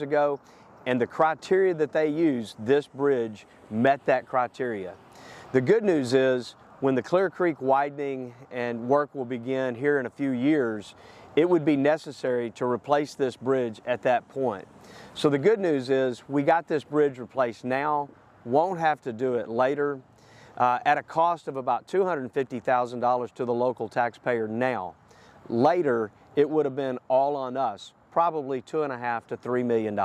ago, and the criteria that they used, this bridge met that criteria. The good news is when the Clear Creek widening and work will begin here in a few years, it would be necessary to replace this bridge at that point. So the good news is we got this bridge replaced now, won't have to do it later, at a cost of about $250,000 to the local taxpayer now. Later, it would have been all on us, probably $2.5 to $3 million.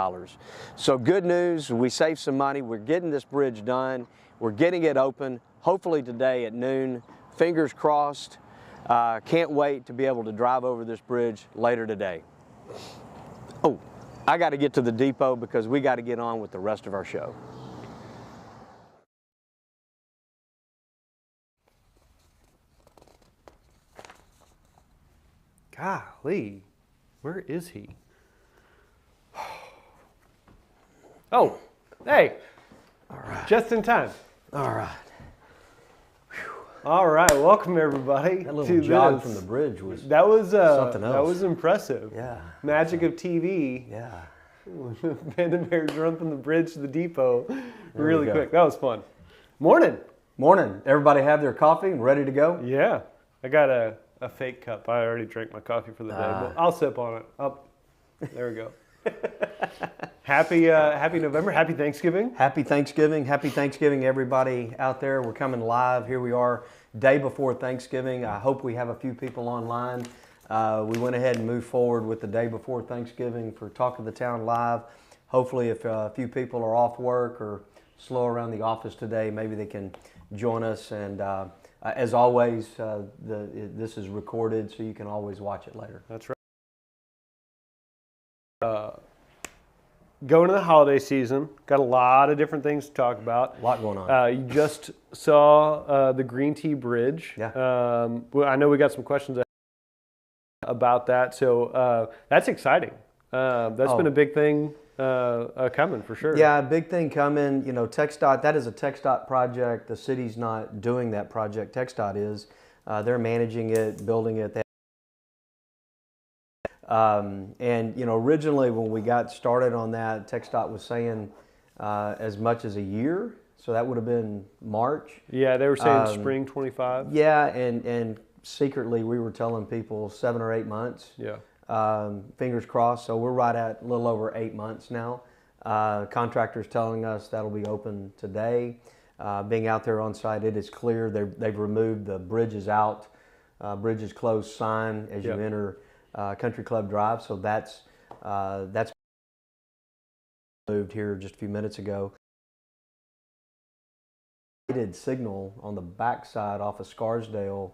So good news, we saved some money, we're getting this bridge done, we're getting it open, hopefully today at noon. Fingers crossed. Can't wait to be able to drive over this bridge later today. Oh, I got to get to the depot because we got to get on with the rest of our show. Golly, where is he? Oh, hey. All right. Just in time. All right. All right, welcome everybody. That little jog from the bridge was something else. That was impressive. Yeah. Magic of TV. Yeah. Panda Bear jumping the bridge to the depot really quick. That was fun. Morning. Morning. Everybody have their coffee and ready to go? Yeah. I got a fake cup. I already drank my coffee for the day, but I'll sip on it. Up. There we go. Happy November. Happy Thanksgiving. Happy Thanksgiving. Happy Thanksgiving, everybody out there. We're coming live. Here we are, day before Thanksgiving. I hope we have a few people online. We went ahead and moved forward with the day before Thanksgiving for Talk of the Town Live. Hopefully, if a few people are off work or slow around the office today, maybe they can join us. And as always, this is recorded, so you can always watch it later. That's right. Going to the holiday season, got a lot of different things to talk about. A lot going on. You just saw the Green Tea Bridge. Yeah. Well, I know we got some questions about that, so that's exciting. That's been a big thing coming for sure. Yeah, big thing coming. You know, TxDOT, that is a TxDOT project. The city's not doing that project. TxDOT is. They're managing it, building it. And you know, originally when we got started on that, TxDOT was saying as much as a year, so that would have been March. Yeah, they were saying spring 25. Yeah, and secretly we were telling people 7 or 8 months. Yeah. Fingers crossed. So we're right at a little over 8 months now. Contractors telling us that'll be open today. Being out there on site, it is clear they've removed the bridges out, bridges closed sign as you enter Country Club Drive, so that's moved here just a few minutes ago. Signal on the backside off of Scarsdale,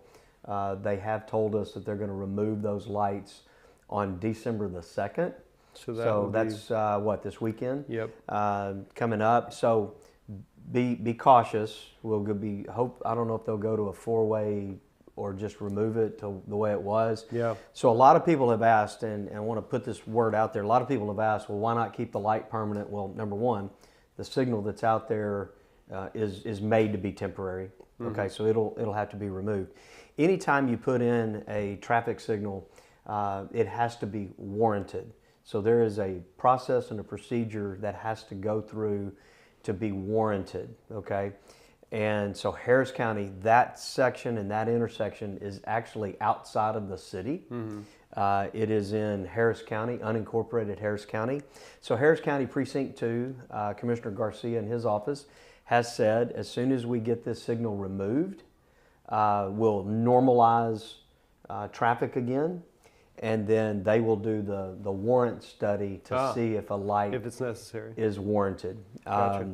they have told us that they're going to remove those lights on December the 2nd. So that's what, this weekend? Yep. Coming up. So be cautious. I don't know if they'll go to a 4-way or just remove it to the way it was. Yeah. So a lot of people have asked, and I want to put this word out there, a lot of people have asked, well, why not keep the light permanent? Well, number one, the signal that's out there is made to be temporary. Mm-hmm. Okay, so it'll have to be removed. Anytime you put in a traffic signal, it has to be warranted. So there is a process and a procedure that has to go through to be warranted, okay? And so Harris County, that section and that intersection is actually outside of the city. Mm-hmm. It is in Harris County, unincorporated Harris County. So Harris County Precinct 2, Commissioner Garcia in his office has said as soon as we get this signal removed, we'll normalize traffic again. And then they will do the warrant study to see if a light, if it's necessary, is warranted. Gotcha.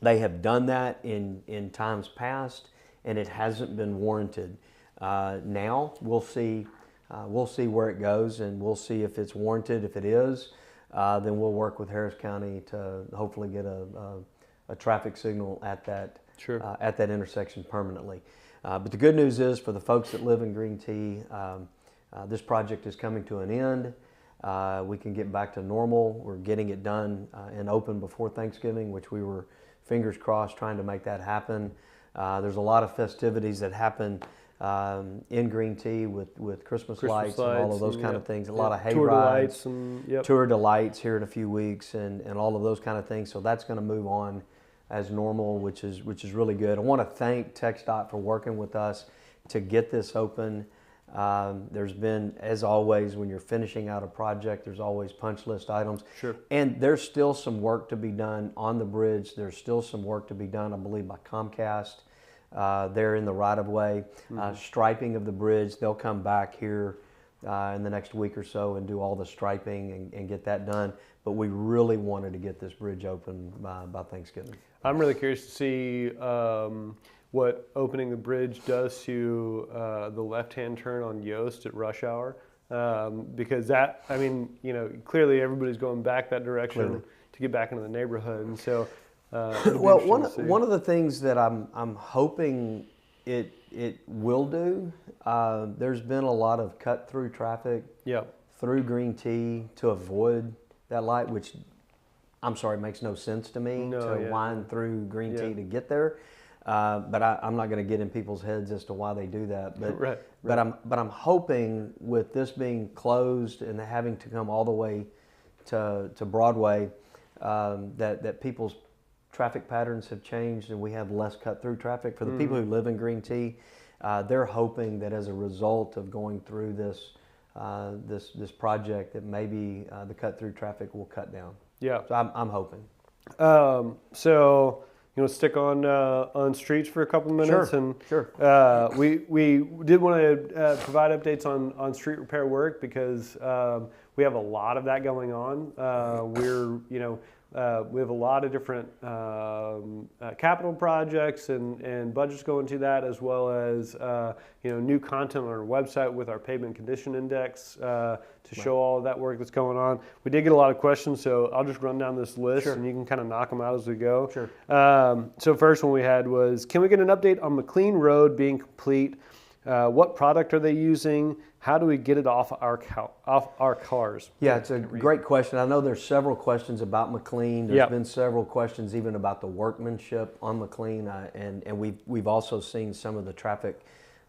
They have done that in times past, and it hasn't been warranted. Now we'll see where it goes, and we'll see if it's warranted. If it is, then we'll work with Harris County to hopefully get a traffic signal at that intersection permanently. But the good news is for the folks that live in Green Tea, this project is coming to an end. We can get back to normal. We're getting it done and open before Thanksgiving, which we were, fingers crossed, trying to make that happen. There's a lot of festivities that happen in Green Tea with Christmas lights and all of those kind of things. A lot of hay Tour rides, delights and Tour Delights here in a few weeks, and all of those kind of things. So that's going to move on as normal, which is really good. I want to thank TxDOT for working with us to get this open. There's been, as always, when you're finishing out a project, there's always punch list items. Sure. And there's still some work to be done on the bridge. There's still some work to be done, I believe, by Comcast. They're in the right-of-way. Striping of the bridge, they'll come back here in the next week or so and do all the striping and get that done. But we really wanted to get this bridge open by Thanksgiving. I'm really curious to see what opening the bridge does to the left-hand turn on Yost at rush hour. Because that, I mean, clearly everybody's going back that direction to get back into the neighborhood. And so, well, one of the things that I'm hoping it will do, there's been a lot of cut through traffic through Green Tea to avoid that light, which I'm sorry, makes no sense to me wind through Green Tea to get there. But I'm not going to get in people's heads as to why they do that. But but I'm hoping with this being closed and having to come all the way to Broadway, that people's traffic patterns have changed and we have less cut through traffic. For the people who live in Green Tea, they're hoping that as a result of going through this project, that maybe the cut through traffic will cut down. Yeah. So I'm hoping. So you want to stick on streets for a couple of minutes? Sure. We did want to provide updates on street repair work because we have a lot of that going on. We have a lot of different capital projects and budgets going to that, as well as new content on our website with our pavement condition index to show all of that work that's going on. We did get a lot of questions, so I'll just run down this list and you can kind of knock them out as we go. Sure. So first one we had was, can we get an update on McLean Road being complete? What product are they using? How do we get it off our cars? Yeah, it's a great question. I know there's several questions about McLean. There's been several questions even about the workmanship on McLean, and we've also seen some of the traffic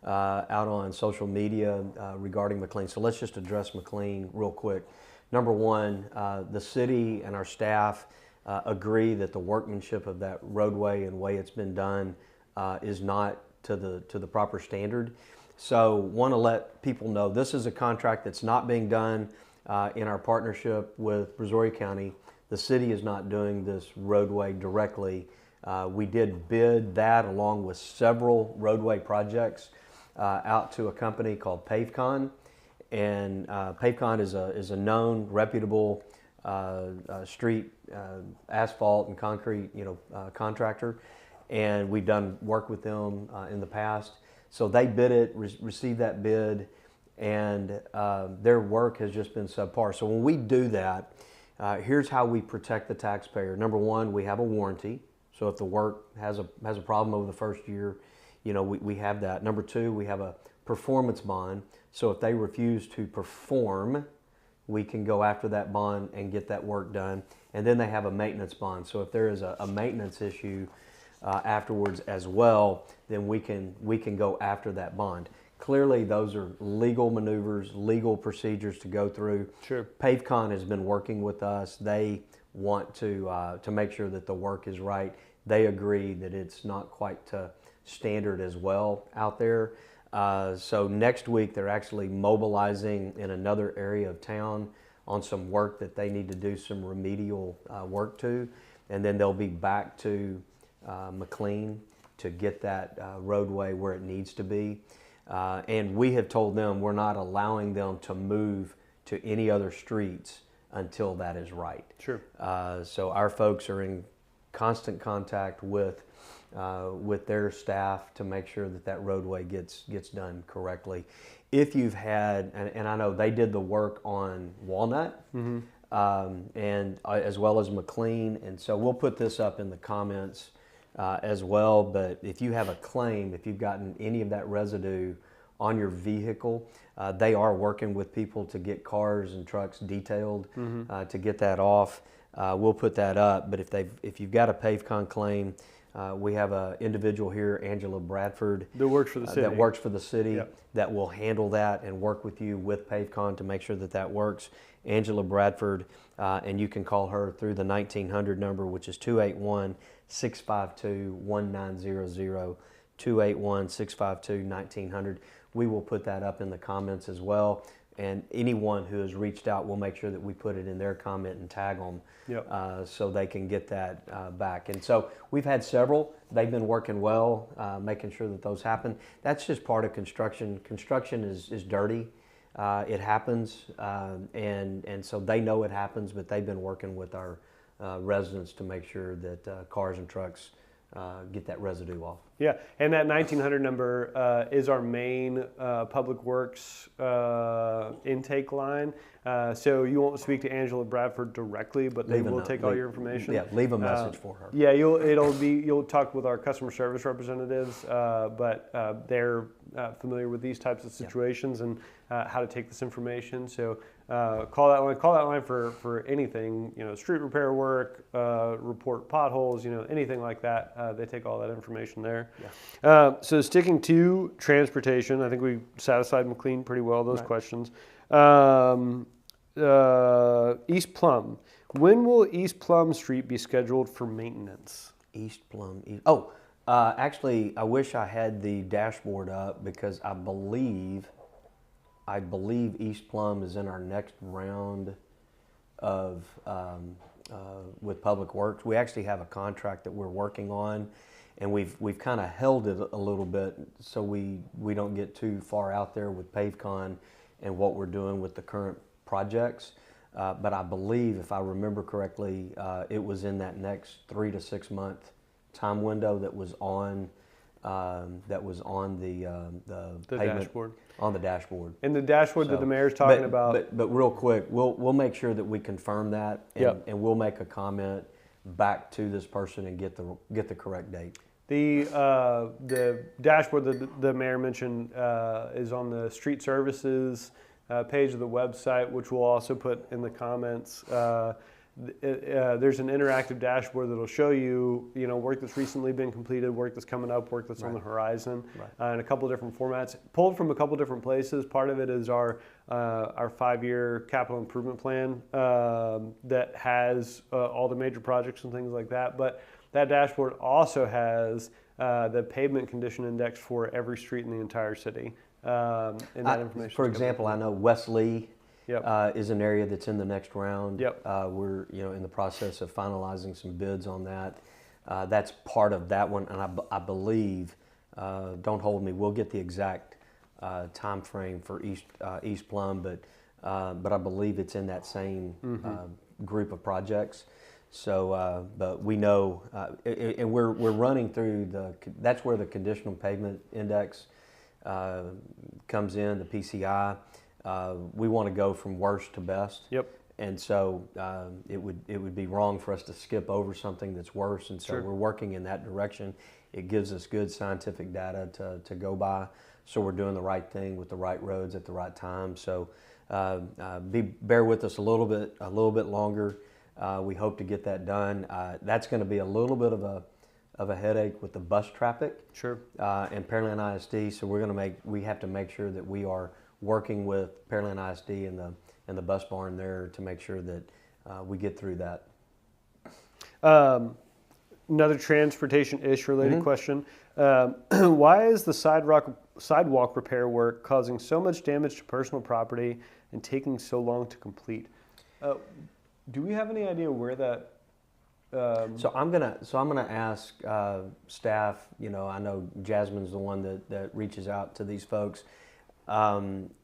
out on social media regarding McLean. So let's just address McLean real quick. Number one, the city and our staff agree that the workmanship of that roadway and way it's been done is not to the proper standard. So want to let people know this is a contract that's not being done in our partnership with Brazoria County. The city is not doing this roadway directly. We did bid that along with several roadway projects out to a company called Pavecon, and Pavecon is a known, reputable street asphalt and concrete contractor, and we've done work with them in the past. So they bid it, received that bid, and their work has just been subpar. So when we do that, here's how we protect the taxpayer. Number one, we have a warranty. So if the work has a problem over the first year, we have that. Number two, we have a performance bond. So if they refuse to perform, we can go after that bond and get that work done. And then they have a maintenance bond. So if there is a maintenance issue afterwards as well, then we can go after that bond. Clearly, those are legal maneuvers, legal procedures to go through. Sure. Pavecon has been working with us. They want to make sure that the work is right. They agree that it's not quite to standard as well out there. So next week they're actually mobilizing in another area of town on some work that they need to do some remedial work to, and then they'll be back to McLean to get that roadway where it needs to be. And we have told them we're not allowing them to move to any other streets until that is right. Sure. So our folks are in constant contact with their staff to make sure that roadway gets done correctly. If you've had, and I know they did the work on Walnut, and as well as McLean, and so we'll put this up in the comments as well. But if you have a claim, if you've gotten any of that residue on your vehicle, they are working with people to get cars and trucks detailed to get that off. We'll put that up. But if you've got a Pavecon claim, We have an individual here, Angela Bradford, That works for the city. that works for the city, Yep. that will handle that and work with you with PaveCon to make sure that that works. Angela Bradford, and you can call her through the 1900 number, which is 281-652-1900, 281-652-1900. We will put that up in the comments as well. And anyone who has reached out, we'll make sure that we put it in their comment and tag them, Yep. so they can get that back. And so we've had several. They've been working well, making sure that those happen. That's just part of construction. Construction is dirty. It happens, and so they know it happens, but they've been working with our residents to make sure that cars and trucks get that residue off. Yeah, and that 1900 number is our main public works intake line. So you won't speak to Angela Bradford directly, but they will take all your information. Yeah, leave a message for her. Yeah, you'll talk with our customer service representatives, but they're familiar with these types of situations and how to take this information. So call that line. Call that line for anything. Street repair work, report potholes. Anything like that. They take all that information there. Yeah. So sticking to transportation, I think we satisfied McLean pretty well those Right. questions. East Plum. When will East Plum Street be scheduled for maintenance? East Plum. Actually, I wish I had the dashboard up because I believe East Plum is in our next round of with Public Works. We actually have a contract that we're working on, and we've kind of held it a little bit so we don't get too far out there with PaveCon and what we're doing with the current projects. But I believe, if I remember correctly, it was in that next 3 to 6 month time window that was on the pavement, dashboard. on the dashboard. And the dashboard that So, the mayor's talking about. But real quick, we'll make sure that we confirm that, and, Yep. and we'll make a comment back to this person and get the correct date. The dashboard that the mayor mentioned is on the street services page of the website, which we'll also put in the comments. There's an interactive dashboard that'll show you, work that's recently been completed, work that's coming up, work that's on the horizon, in a couple different formats, pulled from a couple different places. Part of it is our 5-year capital improvement plan that has all the major projects and things like that. But that dashboard also has the pavement condition index for every street in the entire city. And that information. For example, I know Wesley Yep. is an area that's in the next round. Yep. We're in the process of finalizing some bids on that. That's part of that one, and I believe, don't hold me, we'll get the exact time frame for East Plum, but I believe it's in that same group of projects. So, but we know, and we're running through that's where the conditional pavement index comes in, the PCI. We want to go from worst to best. Yep. And so it would be wrong for us to skip over something that's worse. And so Sure. we're working in that direction. It gives us good scientific data to go by. So we're doing the right thing with the right roads at the right time. So bear with us a little bit longer. We hope to get that done. That's going to be a little bit of a headache with the bus traffic. Sure. And Pearland ISD. So we have to make sure that we are working with Pearland ISD and the bus barn there to make sure that we get through that. Another transportation-ish related question. Why is the sidewalk repair work causing so much damage to personal property and taking so long to complete? Do we have any idea where that? So I'm gonna ask staff. I know Jasmine's the one that reaches out to these folks.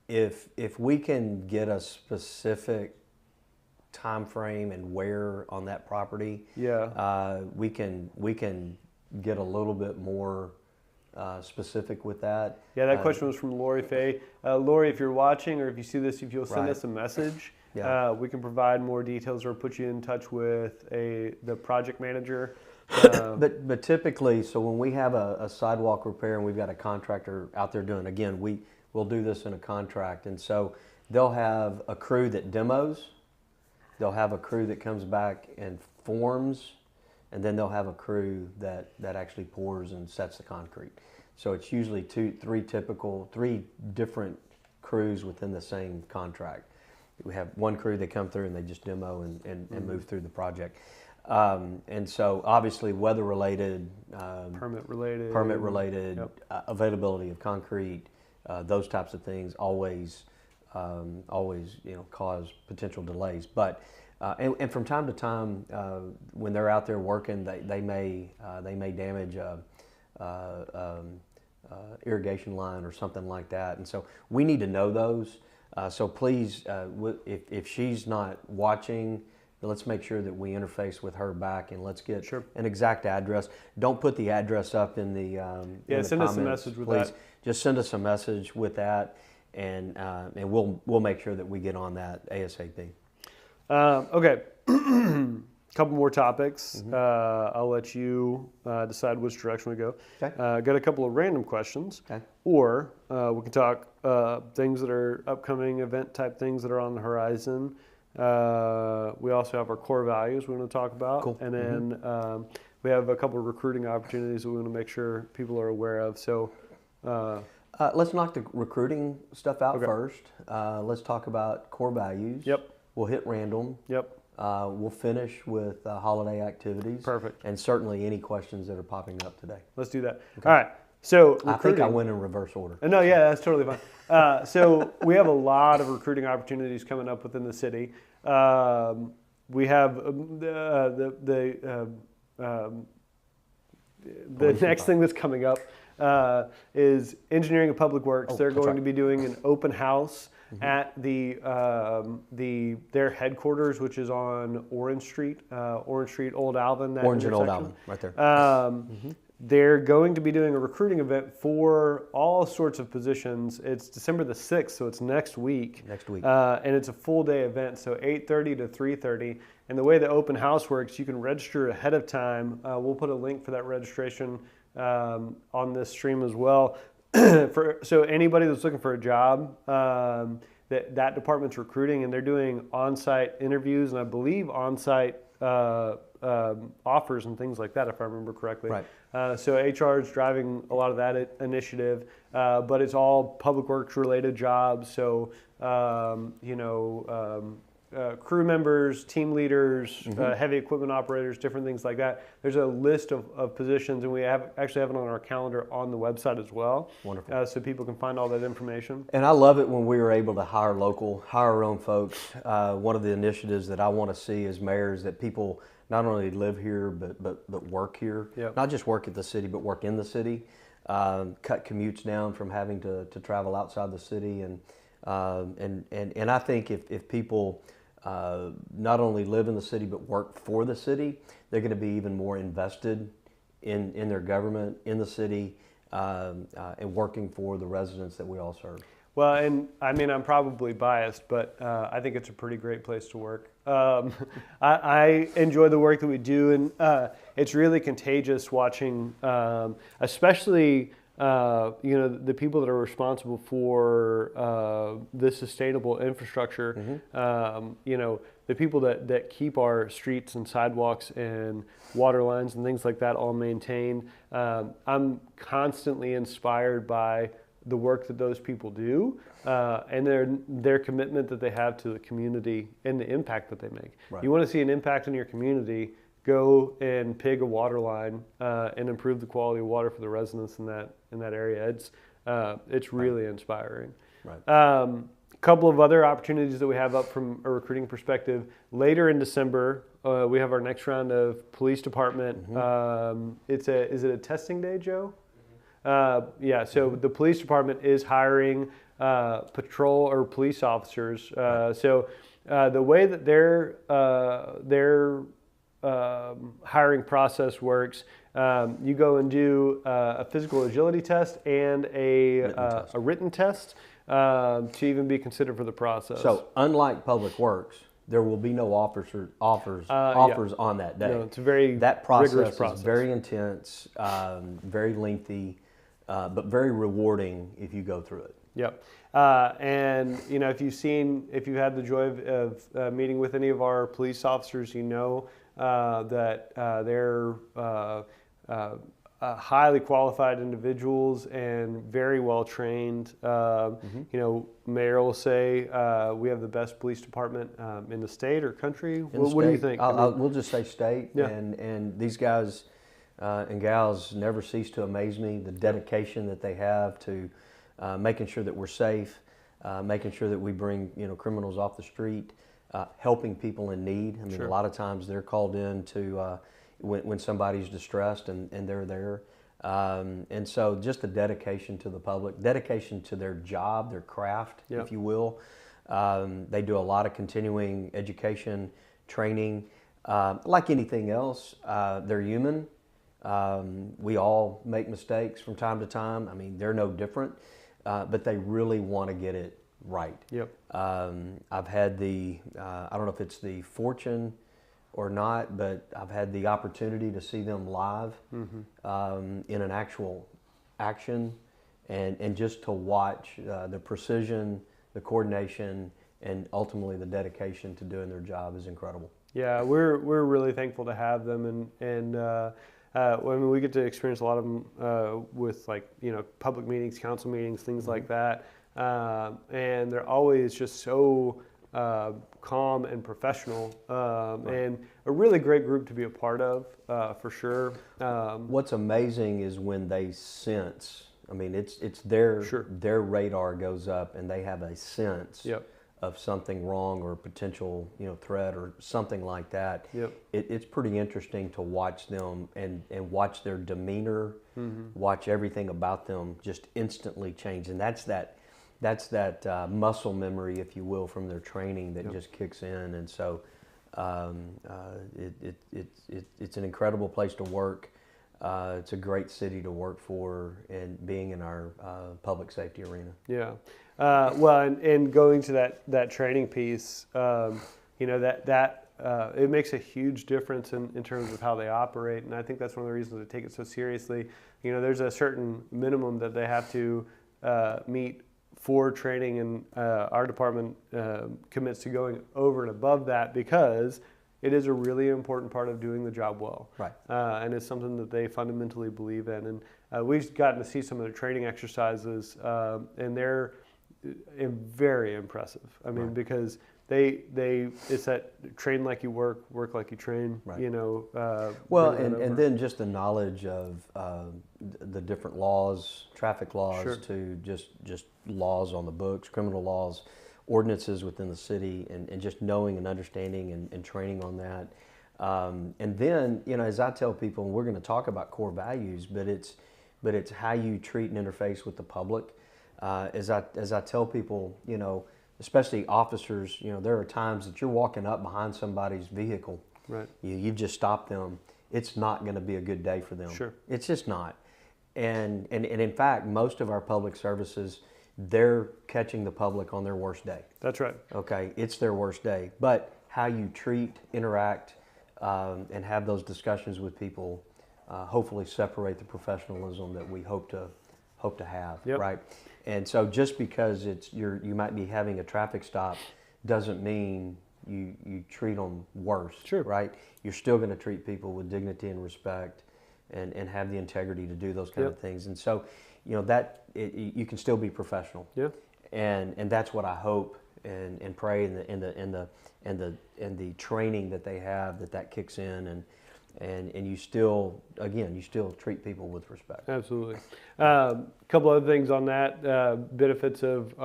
If we can get a specific time frame and where on that property, we can get a little bit more specific with that. Yeah, that question was from Lori Fay. Lori, if you're watching or if you see this, if you'll send us a message, we can provide more details or put you in touch with the project manager. But typically, so when we have a sidewalk repair and we've got a contractor out there doing, again, we'll do this in a contract, and so they'll have a crew that demos, they'll have a crew that comes back and forms and then they'll have a crew that actually pours and sets the concrete. So it's usually three different crews within the same contract. We have one crew that come through and they just demo and move through the project. And so obviously weather related, Permit related, yep. Availability of concrete, those types of things always cause potential delays. But and from time to time, when they're out there working, they may damage irrigation line or something like that, and so we need to know those. So please, if she's not watching, let's make sure that we interface with her back, and let's get an exact address. Don't put the address up in the send us a message with that. Just send us a message with that, and we'll make sure that we get on that ASAP. Okay, couple more topics. I'll let you decide which direction we go. Okay. Got a couple of random questions, Okay. or we can talk things that are upcoming event type things that are on the horizon. We also have our core values we want to talk about, Cool. and then we have a couple of recruiting opportunities that we want to make sure people are aware of. So. Let's knock the recruiting stuff out first. Let's talk about core values. Yep. We'll hit random. Yep. We'll finish with holiday activities. Perfect. And certainly any questions that are popping up today. Let's do that. Okay. All right. So I think I went in reverse order. No, yeah, that's totally fine. So we have a lot of recruiting opportunities coming up within the city. We have the next thing that's coming up is Engineering and Public Works. They're going to be doing an open house at their headquarters, which is on Orange Street, Old Alvin. Orange and Old Alvin, right there. They're going to be doing a recruiting event for all sorts of positions. It's December the 6th, so it's next week. And it's a full day event, so 8:30 to 3:30. And the way the open house works, you can register ahead of time. We'll put a link for that registration on this stream as well. So anybody that's looking for a job, that department's recruiting, and they're doing on-site interviews and I believe on-site offers and things like that, if I remember correctly. Right. So HR is driving a lot of that initiative, but it's all public works related jobs. So crew members, team leaders, heavy equipment operators, different things like that. There's a list of positions, and we actually have it on our calendar on the website as well. Wonderful. So people can find all that information. And I love it when we were able to hire our own folks. One of the initiatives that I want to see as mayors, that people not only live here but work here. Yep. Not just work at the city, but work in the city. Cut commutes down from having to travel outside the city, and I think if people not only live in the city but work for the city, they're going to be even more invested in their government, in the city, and working for the residents that we all serve. Well, and I mean, I'm probably biased, but I think it's a pretty great place to work. I enjoy the work that we do, and it's really contagious watching, especially the people that are responsible for the sustainable infrastructure. The people that keep our streets and sidewalks and water lines and things like that all maintained. I'm constantly inspired by the work that those people do, and their commitment that they have to the community and the impact that they make. Right. You want to see an impact in your community, go and pig a water line and improve the quality of water for the residents in that area. It's really inspiring. Right. Couple of other opportunities that we have up from a recruiting perspective. Later in December, we have our next round of police department. Is it a testing day, Joe? Yeah, so the police department is hiring patrol or police officers. So the way that their hiring process works, you go and do a physical agility test and a written test to even be considered for the process. So unlike Public Works, there will be no offers on that day. No, it's a very that rigorous process is very intense, very lengthy, but very rewarding if you go through it. Yep. And if you've had the joy of meeting with any of our police officers, that they're highly qualified individuals and very well trained. Mayor will say we have the best police department in the state or country. What do you think? We'll just say state. Yeah. And these guys and gals never cease to amaze me. The dedication that they have to making sure that we're safe, making sure that we bring criminals off the street, helping people in need. I mean, Sure. a lot of times they're called in to when somebody's distressed and they're there. And so just the dedication to the public, dedication to their job, their craft, Yep. if you will. They do a lot of continuing education, training. Like anything else, they're human. We all make mistakes from time to time. I mean, they're no different, but they really want to get it right. Yep. I've had I don't know if it's the fortune or not, but I've had the opportunity to see them live in an actual action, and just to watch the precision, the coordination, and ultimately the dedication to doing their job is incredible. Yeah, we're really thankful to have them, and we get to experience a lot of them with public meetings, council meetings, things like that, and they're always just so calm and professional, and a really great group to be a part of, for sure. What's amazing is when they sense. I mean, it's their Sure. their radar goes up, and they have a sense Yep. of something wrong or potential threat or something like that. Yep. It's pretty interesting to watch them and watch their demeanor, watch everything about them just instantly change, and that's that muscle memory, if you will, from their training that just kicks in. And so it's an incredible place to work. It's a great city to work for, and being in our public safety arena. Yeah. Well, and going to that training piece, it makes a huge difference in terms of how they operate, and I think that's one of the reasons they take it so seriously. There's a certain minimum that they have to meet for training, and our department commits to going over and above that because it is a really important part of doing the job well. Right. And it's something that they fundamentally believe in. And we've gotten to see some of their training exercises, and they're very impressive. I mean, Right. because it's that train like you work like you train. Right. Well, and then just the knowledge of the different laws, traffic laws, Sure. to just laws on the books, criminal laws, ordinances within the city, and just knowing and understanding and training on that. And then, as I tell people, and we're going to talk about core values, but it's how you treat and interface with the public. As I tell people, especially officers, there are times that you're walking up behind somebody's vehicle. Right. You've just stopped them. It's not going to be a good day for them. Sure. It's just not. And in fact, most of our public services, they're catching the public on their worst day. That's right. Okay, it's their worst day. But how you treat, interact, and have those discussions with people, hopefully separate the professionalism that we hope to have. Yep. Right. And so just because you might be having a traffic stop doesn't mean you treat them worse. Sure. Right. You're still going to treat people with dignity and respect, and have the integrity to do those kind Yep. of things. And so, you can still be professional. Yeah. And that's what I hope and pray in the training that they have, that kicks in, and you still treat people with respect. Absolutely. A couple other things on that, benefits of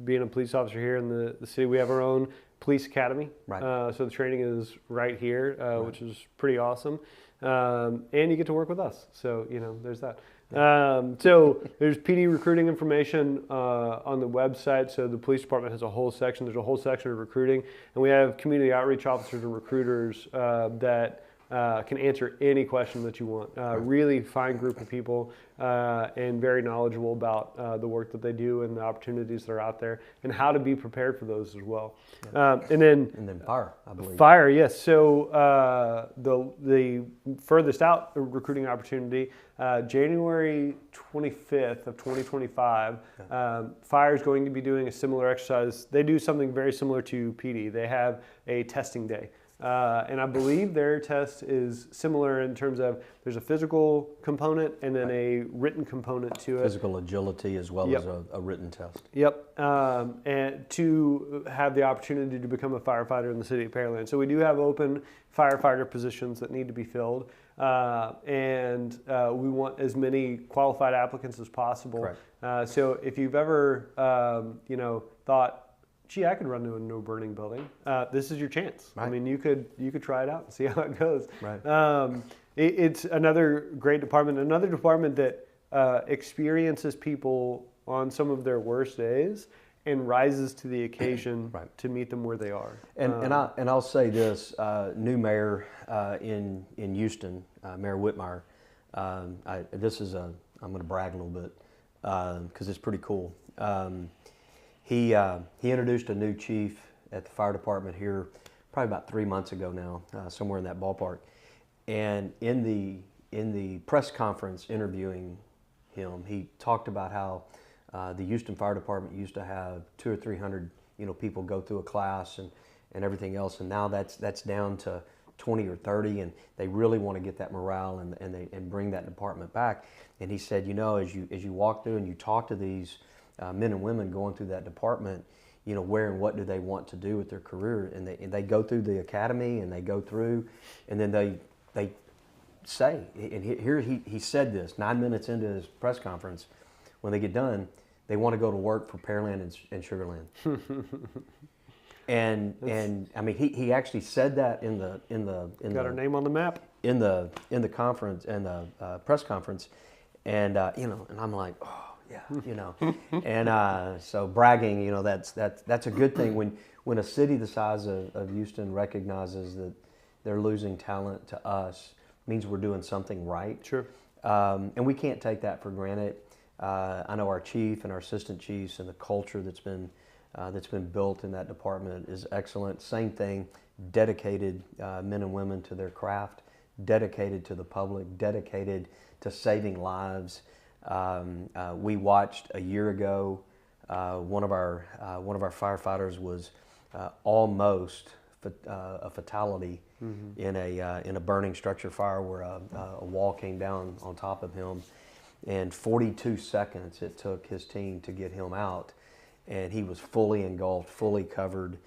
being a police officer here in the city. We have our own police academy. Right. So the training is right here, which is pretty awesome. And you get to work with us. So, there's that. So there's PD recruiting information on the website. So the police department has a whole section. There's a whole section of recruiting. And we have community outreach officers and recruiters that can answer any question that you want. Really fine group of people, and very knowledgeable about the work that they do and the opportunities that are out there, and how to be prepared for those as well. And then fire, I believe. Fire, yes. So the furthest out recruiting opportunity, January 25th of 2025, Fire is going to be doing a similar exercise. They do something very similar to PD. They have a testing day. And I believe their test is similar in terms of there's a physical component and then a written component to it. Physical agility as well Yep. as a written test. Yep, and to have the opportunity to become a firefighter in the city of Pearland. So we do have open firefighter positions that need to be filled, and we want as many qualified applicants as possible. Correct. So if you've ever, thought, gee, I could run to a no burning building, this is your chance. Right. I mean, you could try it out and see how it goes. Right. It's another great department, another department that experiences people on some of their worst days and rises to the occasion Right. to meet them where they are. And I'll say this: new mayor in Houston, Mayor Whitmire. I'm going to brag a little bit because it's pretty cool. He introduced a new chief at the fire department here, probably about 3 months ago now, somewhere in that ballpark. And in the press conference interviewing him, he talked about how the Houston Fire Department used to have 200 or 300 people go through a class and everything else, and now that's down to 20 or 30, and they really want to get that morale and bring that department back. And he said, as you walk through and you talk to these men and women going through that department, where and what do they want to do with their career, and they go through the academy and they go through, and then they say, and here he said this 9 minutes into his press conference, when they get done, they want to go to work for Pearland and Sugar Land. and I mean he actually said that in Got our name on the map. in the conference and the press conference, and and I'm like, oh yeah, and so bragging, that's a good thing when a city the size of Houston recognizes that they're losing talent to us, means we're doing something right. Sure. And we can't take that for granted. I know our chief and our assistant chiefs and the culture that's been built in that department is excellent. Same thing, dedicated men and women to their craft, dedicated to the public, dedicated to saving lives. We watched a year ago, one of our firefighters was almost a fatality in a burning structure fire where a wall came down on top of him, and 42 seconds it took his team to get him out, and he was fully engulfed, fully covered.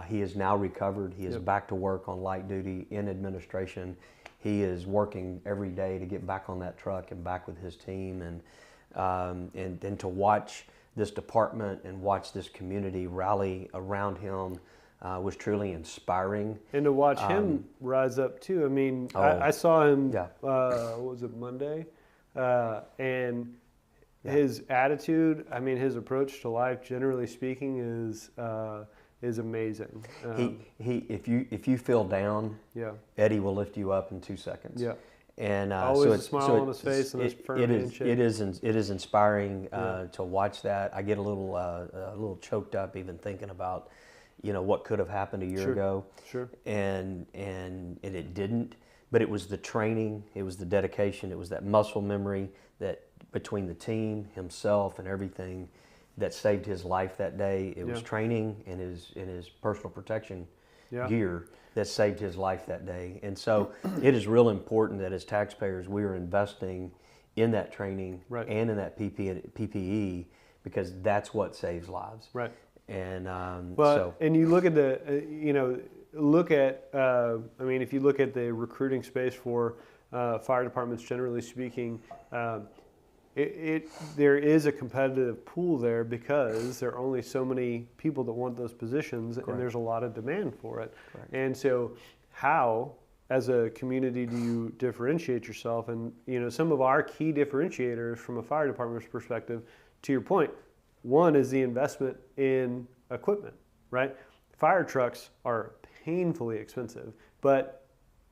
He is now recovered. He is back to work on light duty in administration. He is working every day to get back on that truck and back with his team, and to watch this department and watch this community rally around him was truly inspiring. And to watch him rise up too. I mean, I saw him, what was it, Monday? And his attitude, I mean, his approach to life, generally speaking, is amazing. If you feel down, Eddie will lift you up in 2 seconds. Yeah. And always a smile on his face and his firm handshake. It is inspiring to watch that. I get a little choked up even thinking about what could have happened a year ago. Sure. And it didn't. But it was the training, it was the dedication, it was that muscle memory that between the team, himself, and everything that saved his life that day. It was training and his personal protection gear that saved his life that day. And so it is real important that as taxpayers we are investing in that training and in that PPE, because that's what saves lives. Right. And and you look at I mean, if you look at the recruiting space for fire departments, generally speaking, there is a competitive pool there because there are only so many people that want those positions, and there's a lot of demand for it. Correct. And so, how, as a community, do you differentiate yourself? And some of our key differentiators from a fire department's perspective, to your point, one is the investment in equipment. Right, fire trucks are painfully expensive, but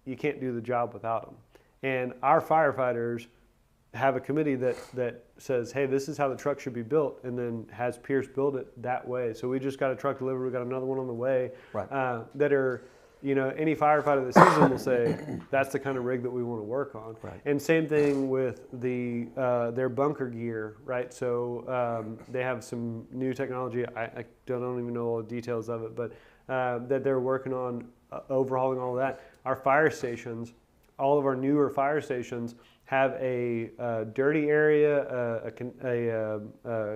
you can't do the job without them. And our firefighters have a committee that says, hey, this is how the truck should be built, and then has Pierce build it that way. So we just got a truck delivered, we got another one on the way, that are, any firefighter that sees them will say, that's the kind of rig that we want to work on. Right. And same thing with their bunker gear, right? So they have some new technology, I don't even know all the details of it, but that they're working on overhauling all of that. Our fire stations, all of our newer fire stations have a dirty area, a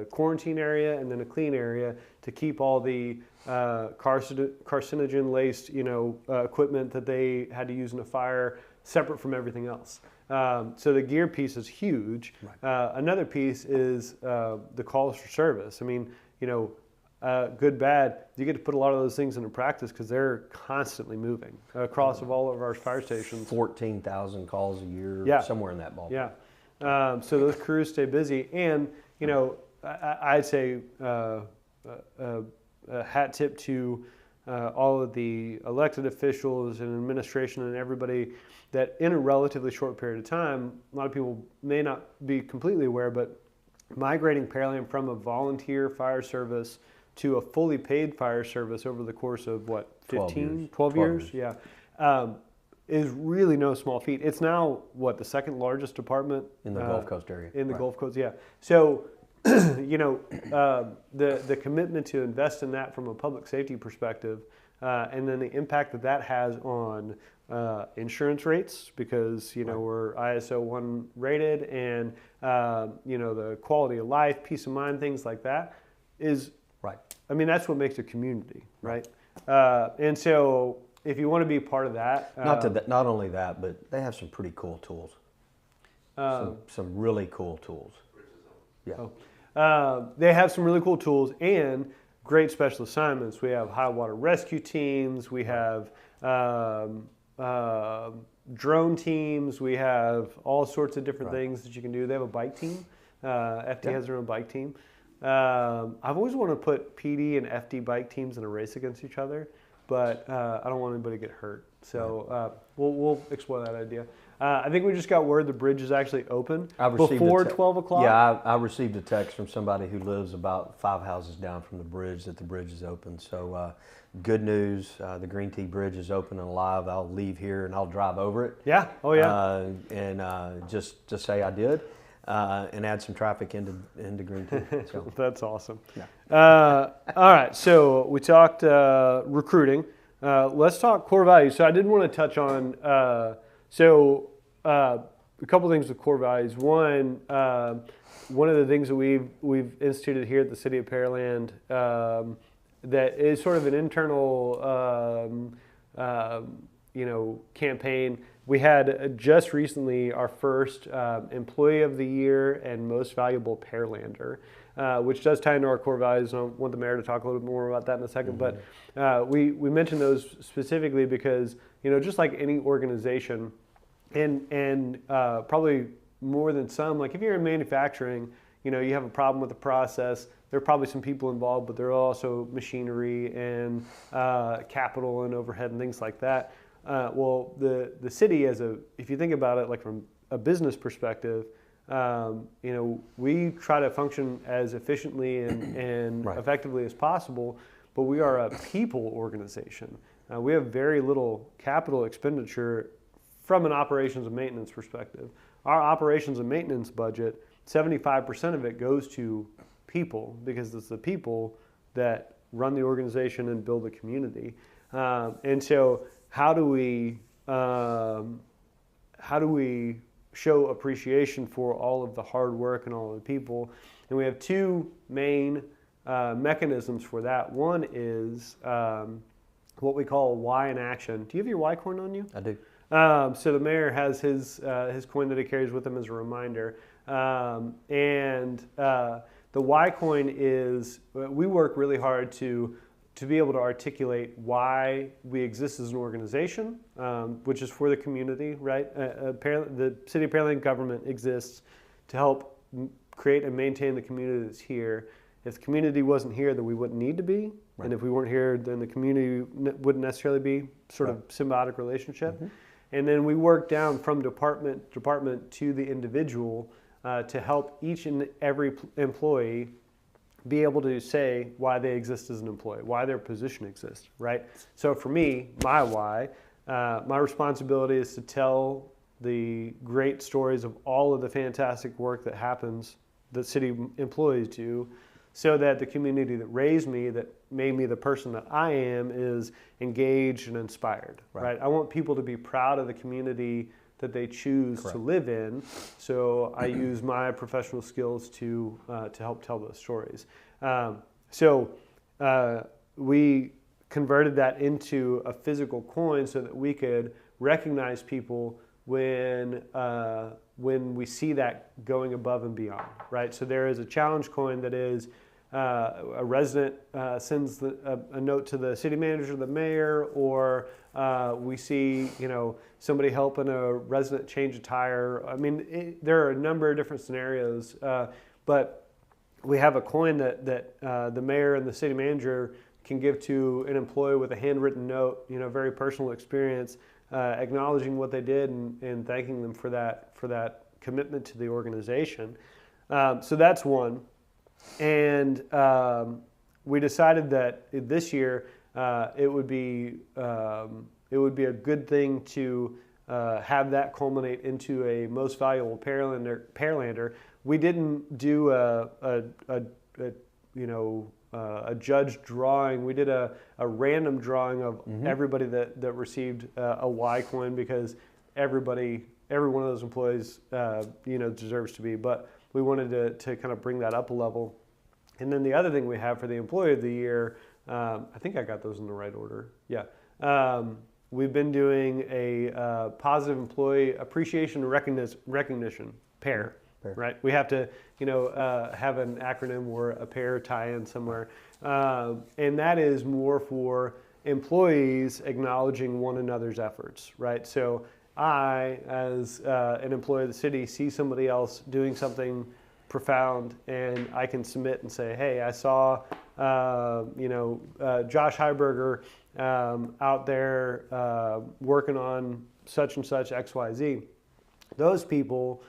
quarantine area, and then a clean area to keep all the carcinogen-laced, equipment that they had to use in a fire separate from everything else. So the gear piece is huge. Right. Another piece is the calls for service. I mean, good, bad, you get to put a lot of those things into practice because they're constantly moving across of all of our fire stations. 14,000 calls a year, somewhere in that ballpark. Yeah. So those crews stay busy. And, I'd say a hat tip to all of the elected officials and administration and everybody that in a relatively short period of time, a lot of people may not be completely aware, but migrating Pearland from a volunteer fire service to a fully paid fire service over the course of 12 years? Yeah. Is really no small feat. It's now the second largest department in the Gulf Coast area. In the Gulf Coast, yeah. So, the commitment to invest in that from a public safety perspective, and then the impact that has on insurance rates, because we're ISO 1 rated, and the quality of life, peace of mind, things like that is. Right. I mean, that's what makes a community, right? And so, if you want to be part of that, not only that, but they have some pretty cool tools. Some really cool tools. Yeah. They have some really cool tools and great special assignments. We have high water rescue teams. We have drone teams. We have all sorts of different things that you can do. They have a bike team. FD has their own bike team. I've always wanted to put PD and FD bike teams in a race against each other, but I don't want anybody to get hurt. So we'll explore that idea. I think we just got word the bridge is actually open before 12 o'clock. Yeah, I received a text from somebody who lives about 5 houses down from the bridge that the bridge is open. So good news, the Green Tea Bridge is open and alive. I'll leave here and I'll drive over it. Yeah, oh yeah. And just say I did. And add some traffic into Green Tea. So. That's awesome. Yeah. All right, so we talked recruiting. Let's talk core values. So I did want to touch on a couple things with core values. One of the things that we've instituted here at the City of Pearland that is sort of an internal campaign. We had just recently our first Employee of the Year and Most Valuable Pearlander, which does tie into our core values. I want the mayor to talk a little bit more about that in a second. Mm-hmm. But we mentioned those specifically because, just like any organization, and probably more than some, like if you're in manufacturing, you have a problem with the process, there are probably some people involved, but there are also machinery and capital and overhead and things like that. Well, the city, if you think about it, like from a business perspective, we try to function as efficiently and effectively as possible, but we are a people organization. We have very little capital expenditure from an operations and maintenance perspective. Our operations and maintenance budget, 75% of it goes to people because it's the people that run the organization and build the community. And so how do we show appreciation for all of the hard work and all of the people? And we have two main mechanisms for that. One is what we call Y in action. Do you have your Y coin on you? I do. So the mayor has his coin that he carries with him as a reminder. And the Y coin is, we work really hard to be able to articulate why we exist as an organization, which is for the community, right? The City of Pearland government exists to help create and maintain the community that's here. If the community wasn't here, then we wouldn't need to be. Right. And if we weren't here, then the community wouldn't necessarily be sort of symbiotic relationship. Mm-hmm. And then we work down from department to the individual to help each and every employee be able to say why they exist as an employee, why their position exists, right? So for me, my why, my responsibility is to tell the great stories of all of the fantastic work that happens that city employees do so that the community that raised me, that made me the person that I am, is engaged and inspired, right? I want people to be proud of the community that they choose to live in, so I use my professional skills to help tell those stories. We converted that into a physical coin so that we could recognize people when we see that going above and beyond, right? So there is a challenge coin that is a resident sends a note to the city manager, the mayor, or we see somebody helping a resident change a tire. I mean, there are a number of different scenarios, but we have a coin that the mayor and the city manager can give to an employee with a handwritten note, very personal experience, acknowledging what they did and thanking them for that commitment to the organization. So that's one. And we decided that this year it would be a good thing to have that culminate into a most valuable Pearlander. We didn't do a judge drawing. We did a random drawing of everybody that received a Y coin, because every one of those employees deserves to be. But we wanted to kind of bring that up a level. And then the other thing we have for the Employee of the Year, I think I got those in the right order. Yeah. We've been doing a Positive Employee Appreciation and Recognition, PAIR. Right, we have to, have an acronym or a pair tie-in somewhere, and that is more for employees acknowledging one another's efforts. Right, so I, as an employee of the city, see somebody else doing something profound, and I can submit and say, "Hey, I saw, Josh Heiberger out there working on such and such XYZ." Those people.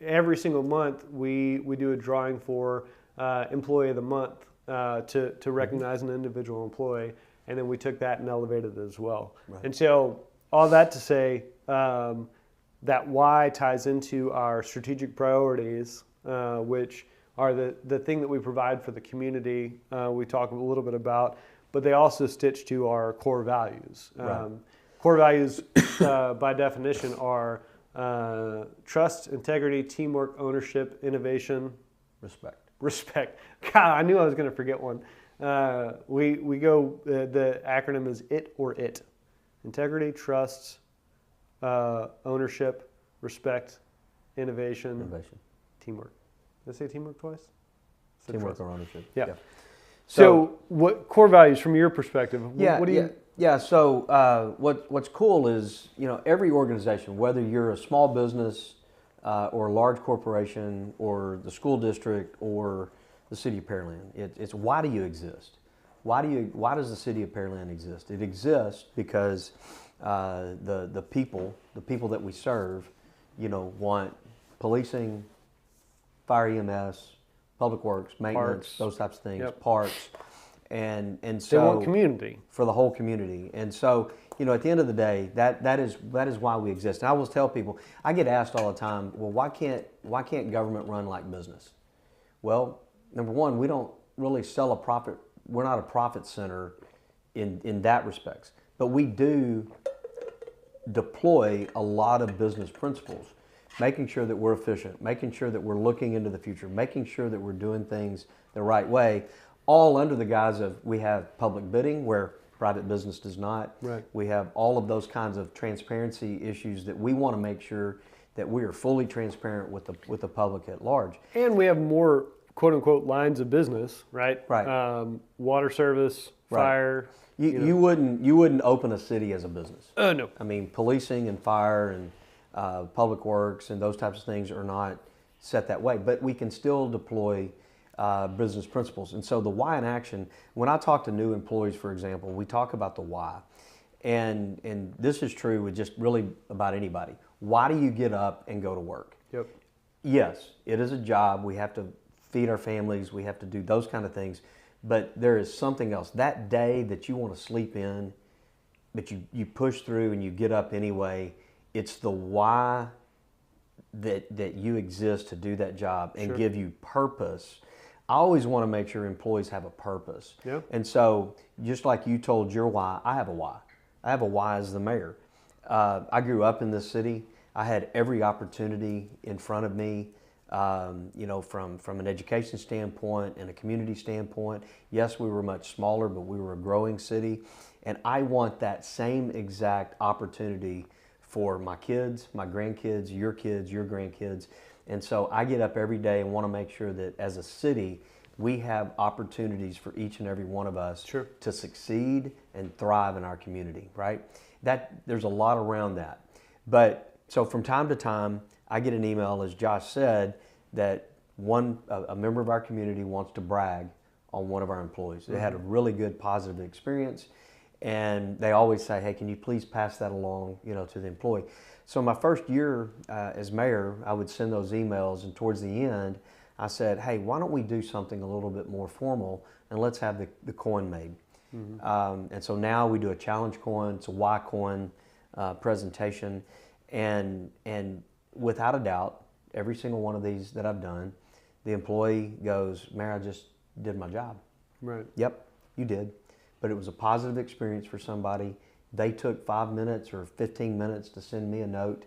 Every single month, we do a drawing for Employee of the Month to recognize an individual employee, and then we took that and elevated it as well. Right. And so all that to say, that why ties into our strategic priorities, which are the thing that we provide for the community, we talk a little bit about, but they also stitch to our core values. Right. Core values, by definition, are trust, integrity, teamwork, ownership, innovation, respect. God, I knew I was going to forget one. We go. The acronym is IT or IT. Integrity, trust, ownership, respect, innovation, teamwork. Did I say teamwork twice? Teamwork or ownership. Yeah. So, what core values from your perspective? What do you? Yeah, so what's cool is, every organization, whether you're a small business or a large corporation or the school district or the city of Pearland, it's why do you exist? Why does the city of Pearland exist? It exists because the people that we serve, want policing, fire EMS, public works, maintenance, those types of things, parks. And so they want community for the whole community. And so, at the end of the day, that is why we exist. And I always tell people, I get asked all the time, well, why can't government run like business? Well, number one, we don't really sell a profit. We're not a profit center in that respects, but we do deploy a lot of business principles, making sure that we're efficient, making sure that we're looking into the future, making sure that we're doing things the right way. All under the guise of, we have public bidding where private business does not. Right. We have all of those kinds of transparency issues that we want to make sure that we are fully transparent with the public at large. And we have more quote unquote lines of business, right? Right. Water service, fire. Right. You wouldn't open a city as a business. No. I mean, policing and fire and public works and those types of things are not set that way, but we can still deploy business principles. And so the why in action, when I talk to new employees, for example, we talk about the why. And this is true with just really about anybody. Why do you get up and go to work? Yep. Yes, it is a job. We have to feed our families. We have to do those kind of things. But there is something else. That day that you want to sleep in, but you push through and you get up anyway, it's the why that you exist to do that job and give you purpose. I always want to make sure employees have a purpose. Yeah. And so, just like you told your why, I have a why. I have a why as the mayor. I grew up in this city. I had every opportunity in front of me, from an education standpoint and a community standpoint. Yes, we were much smaller, but we were a growing city. And I want that same exact opportunity for my kids, my grandkids, your grandkids. And so I get up every day and want to make sure that as a city, we have opportunities for each and every one of us Sure. to succeed and thrive in our community, right? There's a lot around that. But so from time to time, I get an email, as Josh said, that a member of our community wants to brag on one of our employees. They had a really good positive experience, and they always say, hey, can you please pass that along, to the employee? So my first year as mayor, I would send those emails, and towards the end, I said, hey, why don't we do something a little bit more formal, and let's have the coin made. And so now we do a challenge coin. It's a Y coin presentation, and without a doubt, every single one of these that I've done, the employee goes, Mayor, I just did my job. Right. Yep, you did. But it was a positive experience for somebody. They took 5 minutes or 15 minutes to send me a note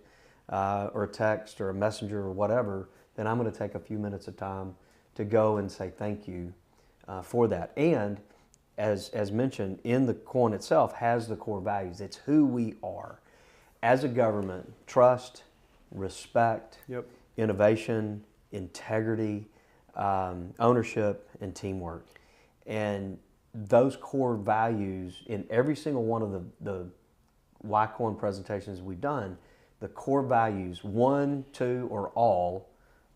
or a text or a messenger or whatever. Then I'm going to take a few minutes of time to go and say thank you for that. And as mentioned, in the coin itself has the core values. It's who we are. As a government, trust, respect, Yep. innovation, integrity, ownership, and teamwork. And those core values in every single one of the Y-Coin presentations we've done, the core values, 1, 2, or all,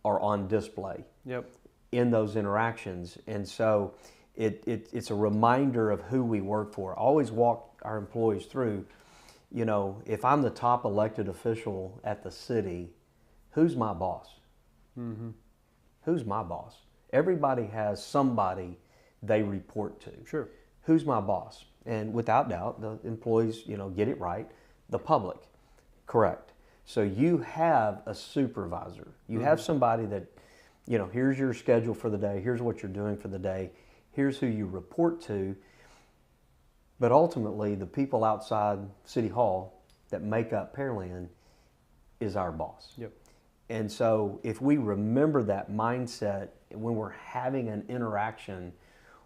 are on display. Yep. In those interactions. And so it's a reminder of who we work for. I always walk our employees through, if I'm the top elected official at the city, who's my boss? Mm-hmm. Who's my boss? Everybody has somebody they report to. Sure. Who's my boss? And without doubt, the employees, get it right. The public, correct. So you have a supervisor. You have somebody that, here's your schedule for the day. Here's what you're doing for the day. Here's who you report to. But ultimately, the people outside City Hall that make up Pearland is our boss. Yep. And so if we remember that mindset when we're having an interaction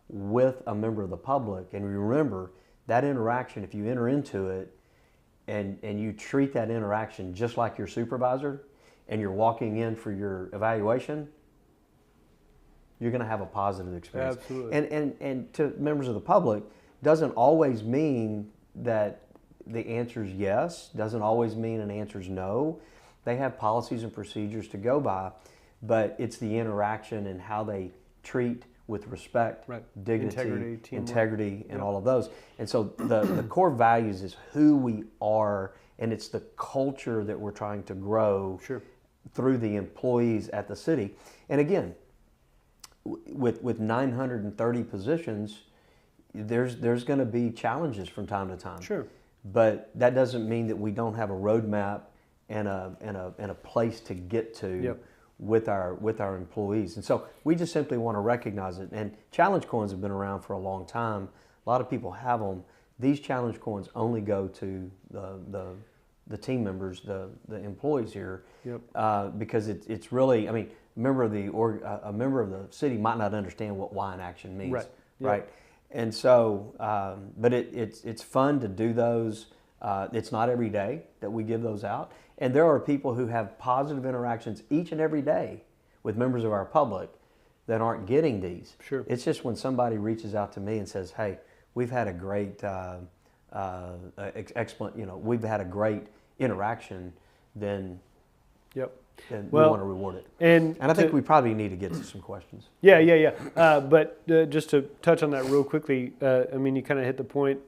with a member of the public, and remember that interaction, if you enter into it and you treat that interaction just like your supervisor and you're walking in for your evaluation, you're going to have a positive experience. Absolutely. And to members of the public, doesn't always mean that the answer is yes, doesn't always mean an answer is no. They have policies and procedures to go by, but it's the interaction and how they treat with respect, Right. dignity, integrity, and all of those. And so the core values is who we are, and it's the culture that we're trying to grow Sure. through the employees at the city. And again, with 930 positions, there's going to be challenges from time to time. Sure. But that doesn't mean that we don't have a roadmap and a place to get to. Yep. with our employees. And so we just simply want to recognize it. And challenge coins have been around for a long time. A lot of people have them. These challenge coins only go to the team members, the employees here. Yep. Because it's really, a member of the city might not understand what Y in action means. Right. Yep. Right. And so, but it's fun to do those. It's not every day that we give those out. And there are people who have positive interactions each and every day with members of our public that aren't getting these. Sure. It's just when somebody reaches out to me and says, hey, we've had a great, we've had a great interaction, then, Yep. then Well, we want to reward it. And I think we probably need to get to some questions. Yeah. But just to touch on that real quickly, you kind of hit the point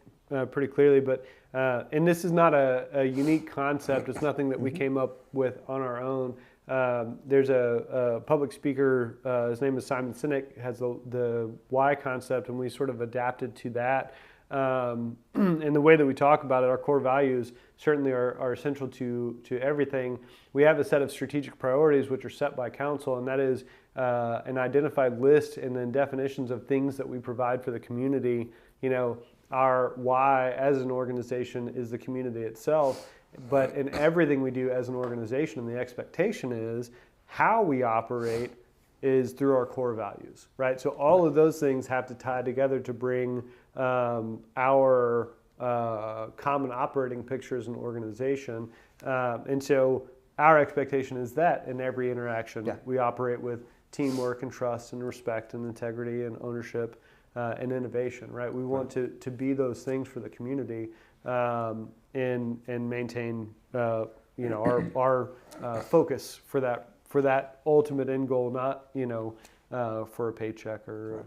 pretty clearly, but and this is not a unique concept. It's nothing that we came up with on our own. There's a public speaker, his name is Simon Sinek, has the Y concept, and we sort of adapted to that. and the way that we talk about it, our core values certainly are essential to everything. We have a set of strategic priorities which are set by council, and that is an identified list and then definitions of things that we provide for the community. Our why as an organization is the community itself, but in everything we do as an organization, the expectation is how we operate is through our core values, right? So all of those things have to tie together to bring our common operating picture as an organization. And so our expectation is that in every interaction, we operate with teamwork and trust and respect and integrity and ownership and innovation, right? We want to be those things for the community and maintain our focus for that ultimate end goal, not for a paycheck or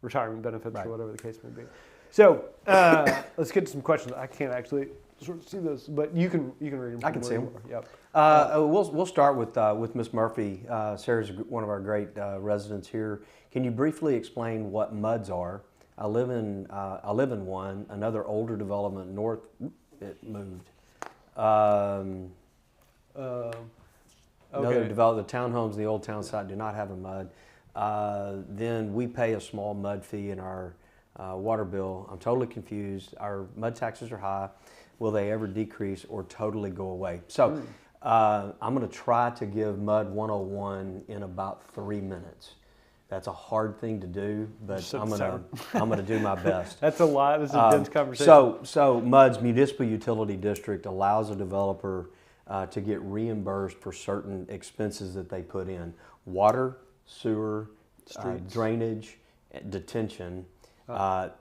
retirement benefits or whatever the case may be. So let's get to some questions. I can't actually sort of see those, but you can read them. I can see them. Yep. We'll start with Miss Murphy. Sarah's one of our great residents here. Can you briefly explain what MUDs are? I live in one. Another older development north. It moved. Another development. The townhomes in the old town site do not have a MUD. Then we pay a small MUD fee in our water bill. I'm totally confused. Our MUD taxes are high. Will they ever decrease or totally go away? So I'm going to try to give MUD 101 in about 3 minutes. That's a hard thing to do, but I'm going to do my best. That's a lot. This is a dense conversation. So MUD's Municipal Utility District allows a developer to get reimbursed for certain expenses that they put in: water, sewer, drainage, detention.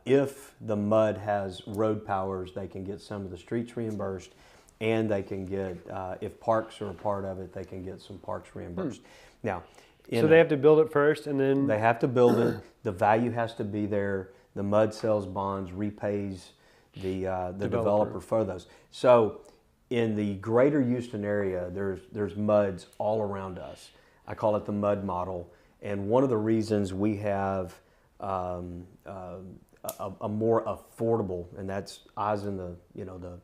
If the MUD has road powers, they can get some of the streets reimbursed, and they can get, if parks are a part of it, they can get some parks reimbursed. Now, so they have to build it first, and then they have to build it. The value has to be there. The MUD sells bonds, repays the developer for those. So in the greater Houston area, there's MUDs all around us. I call it the MUD model, and one of the reasons we have a more affordable, and that's eyes in the the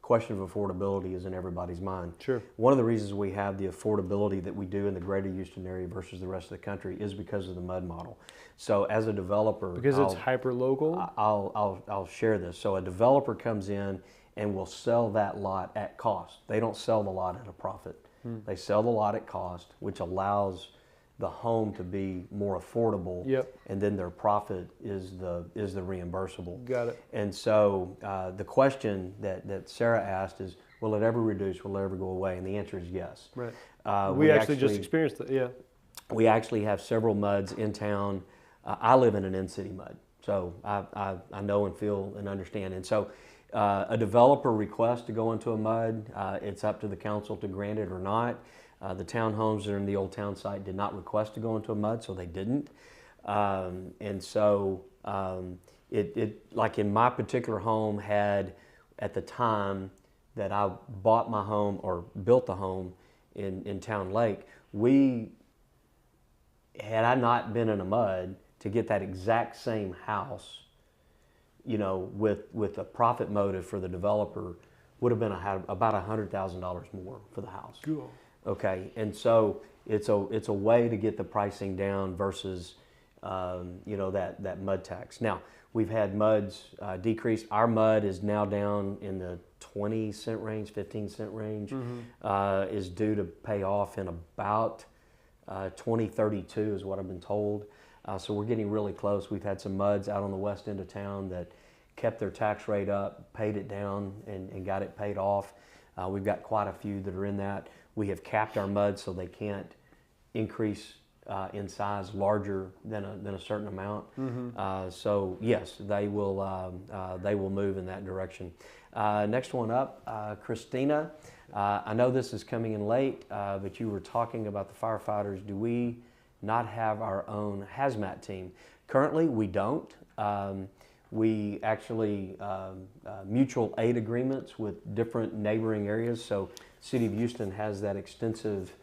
question of affordability is in everybody's mind. Sure. One of the reasons we have the affordability that we do in the greater Houston area versus the rest of the country is because of the MUD model. So as a developer, because it's hyper local, I'll share this. So a developer comes in and will sell that lot at cost. They don't sell the lot at a profit. They sell the lot at cost, which allows the home to be more affordable. Yep. And then their profit is the reimbursable. Got it. And so the question that Sarah asked is, will it ever reduce? Will it ever go away? And the answer is yes. Right. We actually just experienced that. Yeah. We actually have several MUDs in town. I live in an in-city MUD, so I know and feel and understand. And so a developer requests to go into a MUD. It's up to the council to grant it or not. The townhomes that are in the old town site did not request to go into a MUD, so they didn't. And so it like in my particular home had, at the time that I bought my home or built the home in Town Lake, had I not been in a MUD to get that exact same house, with a profit motive for the developer, would have been about $100,000 more for the house. Cool. Okay, and so it's a way to get the pricing down versus that MUD tax. Now we've had MUDs decrease. Our MUD is now down in the 20-cent range, 15-cent range. Is due to pay off in about 2032 is what I've been told. So we're getting really close. We've had some MUDs out on the west end of town that kept their tax rate up, paid it down, and got it paid off. We've got quite a few that are in that. We have capped our MUDs so they can't increase in size larger than a certain amount. So yes, they will move in that direction. Next one up, Christina. I know this is coming in late, but you were talking about the firefighters. Do we not have our own hazmat team? Currently, we don't. We actually mutual aid agreements with different neighboring areas. So City of Houston has that extensive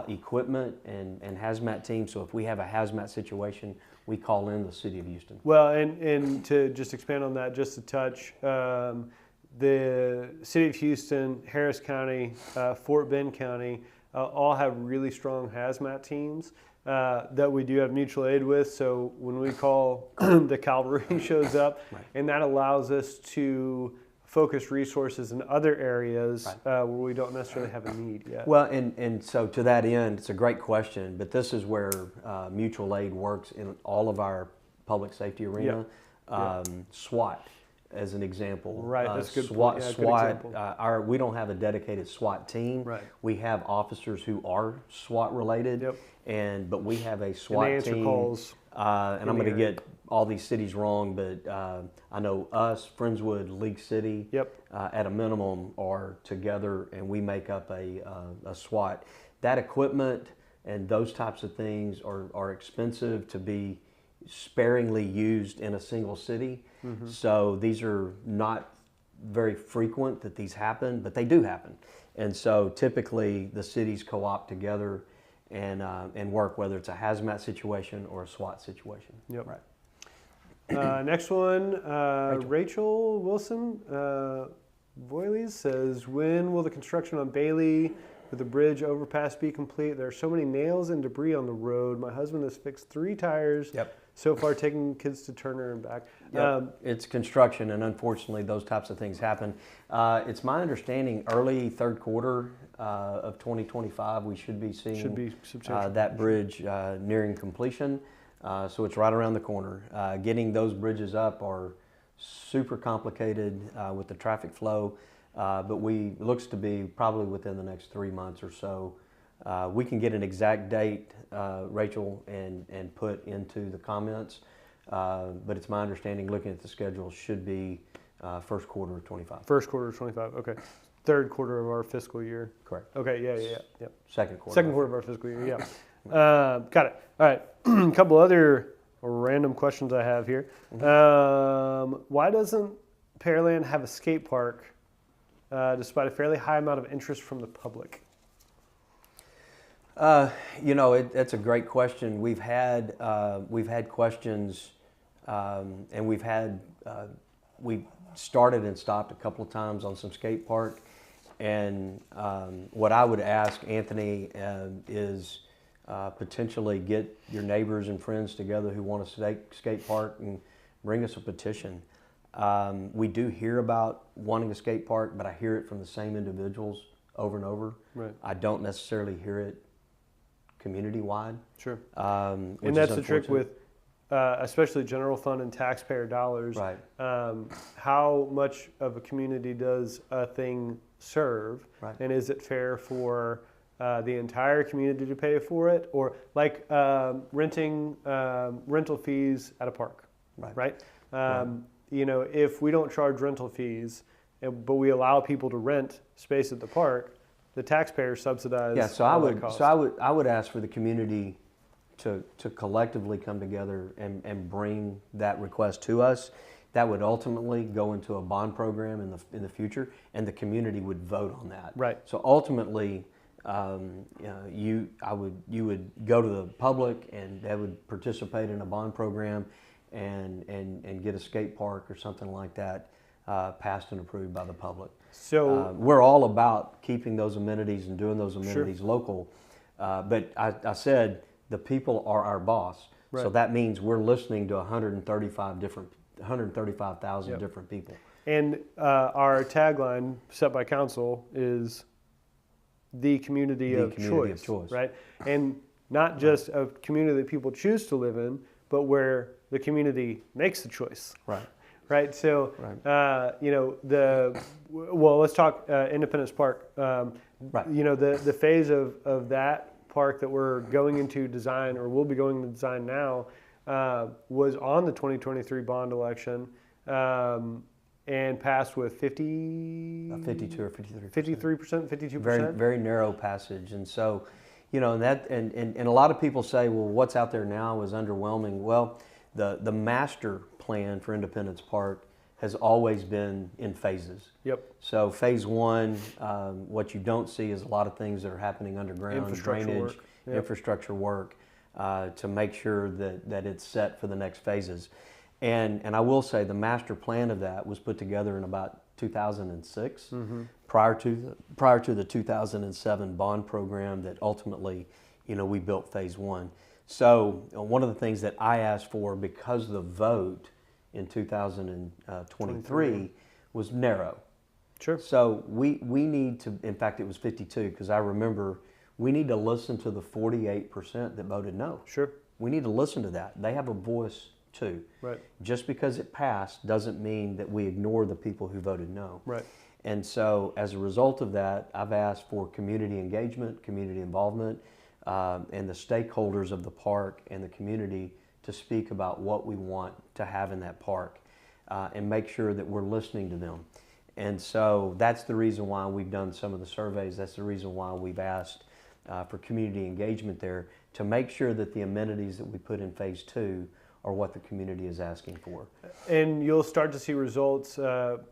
equipment and hazmat teams. So if we have a hazmat situation, we call in the City of Houston. Well, and to just expand on that just a touch, the City of Houston, Harris County, Fort Bend County, all have really strong hazmat teams that we do have mutual aid with. So when we call, the cavalry shows up, Right. and that allows us to focus resources in other areas where we don't necessarily have a need yet. Well, and so to that end, it's a great question, but this is where mutual aid works in all of our public safety arena. SWAT, as an example. Right, that's a good SWAT, point. Yeah, good SWAT, example. we don't have a dedicated SWAT team. Right. We have officers who are SWAT related, Yep. but we have a SWAT and they answer team. calls. And I'm in the going to area. get all these cities wrong, but I know us, Friendswood, League City, Yep. at a minimum, are together, and we make up a SWAT. That equipment and those types of things are expensive to be sparingly used in a single city. Mm-hmm. So these are not very frequent that these happen, but they do happen. And so typically the cities co-op together and work, whether it's a hazmat situation or a SWAT situation. Yep. Right. Next one, Rachel Wilson Voiles says, when will the construction on Bailey with the bridge overpass be complete? There are so many nails and debris on the road. My husband has fixed 3 tires so far, taking kids to Turner and back. It's construction, and unfortunately those types of things happen. It's my understanding early third quarter of 2025 we should be seeing that bridge nearing completion. So it's right around the corner. Getting those bridges up are super complicated with the traffic flow, but it looks to be probably within the next 3 months or so. We can get an exact date, Rachel, and put into the comments, but it's my understanding, looking at the schedule, should be first quarter of 25. First quarter of 25, okay. Third quarter of our fiscal year. Correct. Okay, yeah. Second quarter. Second quarter of our fiscal year, yeah. Got it. All right, a couple other random questions I have here. Why doesn't Pearland have a skate park despite a fairly high amount of interest from the public? That's a great question. We've had questions, and we started and stopped a couple of times on some skate park. And what I would ask Anthony is potentially get your neighbors and friends together who want a skate park and bring us a petition. We do hear about wanting a skate park, but I hear it from the same individuals over and over. Right. I don't necessarily hear it community-wide. Sure. And that's the trick with especially general fund and taxpayer dollars. Right. How much of a community does a thing serve? Right. And is it fair for the entire community to pay for it? Or like renting rental fees at a park, right? If we don't charge rental fees, but we allow people to rent space at the park, the taxpayers subsidize. Yeah, so I would ask for the community to collectively come together and bring that request to us. That would ultimately go into a bond program in the future, and the community would vote on that. Right. So ultimately, you would go to the public, and they would participate in a bond program, and get a skate park or something like that passed and approved by the public. So we're all about keeping those amenities and doing those amenities local. But I said the people are our boss. Right. So that means we're listening to 135,000 different people. And our tagline set by council is the community of choice, right? And not just a community that people choose to live in, but where the community makes the choice. Right. Right. So, let's talk Independence Park. Right. The phase of that park that we're going into design, or will be going into design now, was on the 2023 bond election and passed with 52 or 53%, 52%. Very, very narrow passage. And so, and a lot of people say, well, what's out there now is underwhelming. Well, the master plan for Independence Park has always been in phases. Yep. So phase one, what you don't see is a lot of things that are happening underground, Infrastructure drainage, work. Yep. infrastructure work, to make sure that it's set for the next phases. And I will say the master plan of that was put together in about 2006, prior to the 2007 bond program that ultimately, we built phase one. So one of the things that I asked for, because the vote in 2023 was narrow. Sure. So we need to, in fact, it was 52, because I remember we need to listen to the 48% that voted no. Sure. We need to listen to that. They have a voice too. Right. Just because it passed doesn't mean that we ignore the people who voted no. Right. And so as a result of that, I've asked for community engagement, community involvement, and the stakeholders of the park and the community to speak about what we want to have in that park, and make sure that we're listening to them. And so that's the reason why we've done some of the surveys. That's the reason why we've asked for community engagement there, to make sure that the amenities that we put in phase two are what the community is asking for. And you'll start to see results.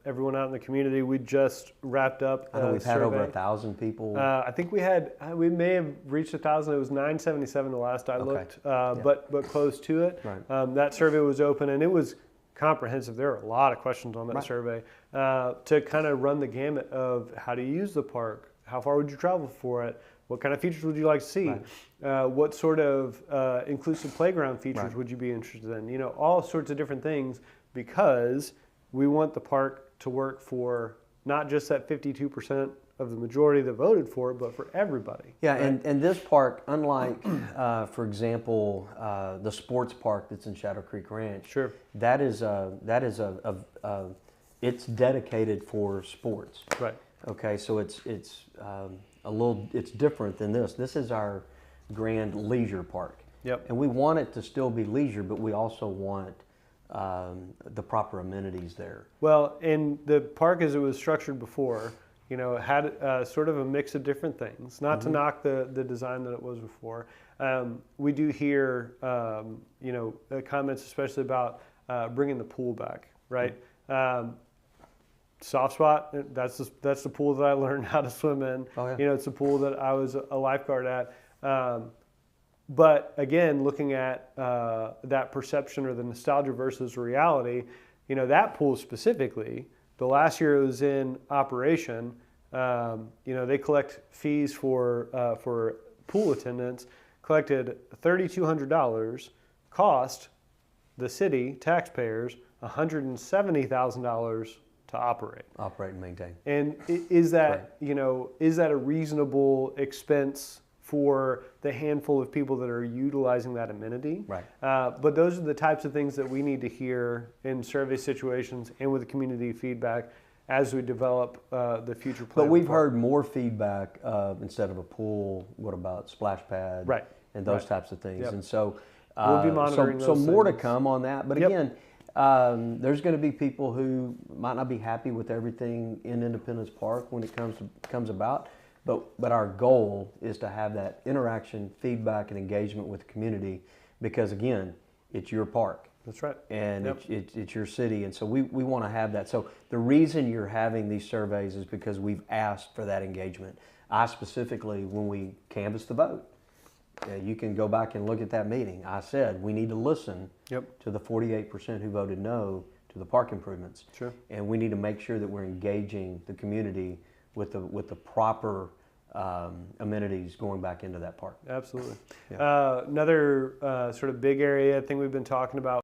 Everyone out in the community, we just wrapped up I know we've had survey. over 1,000 people. I think we may have reached 1,000. It was 977 the last I looked, but close to it. Right. That survey was open, and it was comprehensive. There are a lot of questions on that survey to kind of run the gamut of how do you use the park, how far would you travel for it, what kind of features would you like to see, what sort of inclusive playground features would you be interested in, all sorts of different things, because we want the park to work for not just that 52% of the majority that voted for it, but for everybody. Yeah, right? and this park, unlike, for example, the sports park that's in Shadow Creek Ranch, Sure. that is it's dedicated for sports. Right. Okay, so it's different than this. This is our grand leisure park. Yep. And we want it to still be leisure, but we also want the proper amenities there. Well, in the park as it was structured before, it had sort of a mix of different things. Not to knock the design that it was before. We do hear, comments especially about bringing the pool back, right? Soft spot, that's the pool that I learned how to swim in. Oh, yeah. It's a pool that I was a lifeguard at. But again, looking at that perception or the nostalgia versus reality, that pool specifically, the last year it was in operation, they collect fees for pool attendants, collected $3,200, cost the city taxpayers $170,000 to operate and maintain. And is that is that a reasonable expense for the handful of people that are utilizing that amenity? Right. But those are the types of things that we need to hear in survey situations and with the community feedback as we develop the future plan. But we've heard more feedback instead of a pool, what about splash pad? Right. And those types of things. Yep. And so We'll be monitoring so those more to things. come on that. But Yep. again, there's going to be people who might not be happy with everything in Independence Park when it comes about. But our goal is to have that interaction, feedback, and engagement with the community, because again, it's your park. That's right. And Yep. it's your city, and so we want to have that. So the reason you're having these surveys is because we've asked for that engagement. I specifically, when we canvassed the vote, you can go back and look at that meeting. I said we need to listen to the 48% who voted no to the park improvements. Sure. And we need to make sure that we're engaging the community with the proper amenities going back into that park. Absolutely. Yeah. Another sort of big area I think we've been talking about,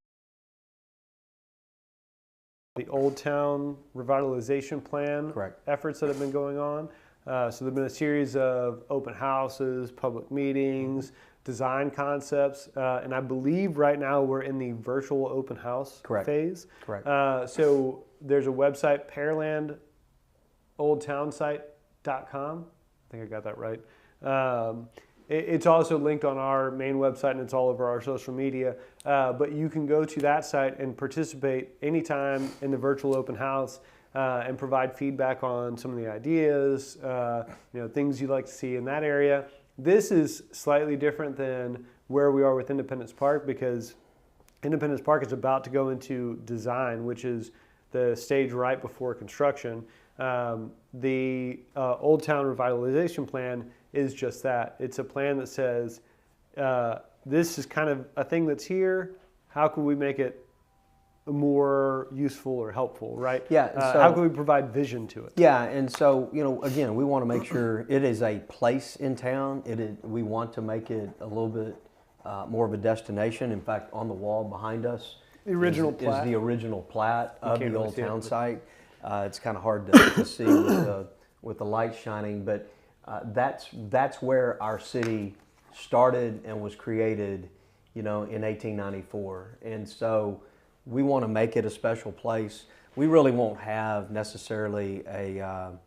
the Old Town revitalization plan efforts that have been going on. So there have been a series of open houses, public meetings, design concepts, and I believe right now we're in the virtual open house phase. Correct. So there's a website, pearlandoldtownsite.com. I think I got that right. It's also linked on our main website, and it's all over our social media. But you can go to that site and participate anytime in the virtual open house and provide feedback on some of the ideas, things you'd like to see in that area. This is slightly different than where we are with Independence Park, because Independence Park is about to go into design, which is the stage right before construction. The Old Town Revitalization Plan is just that. It's a plan that says, this is kind of a thing that's here. How can we make it more useful or helpful, right? Yeah. So, how can we provide vision to it? Yeah, and so again, we want to make sure it is a place in town. We want to make it a little bit more of a destination. In fact, on the wall behind us, the original is the original plat of the Old Town site. It's kind of hard to see with the light shining, but that's where our city started and was created, in 1894, and so we want to make it a special place. We really won't have necessarily a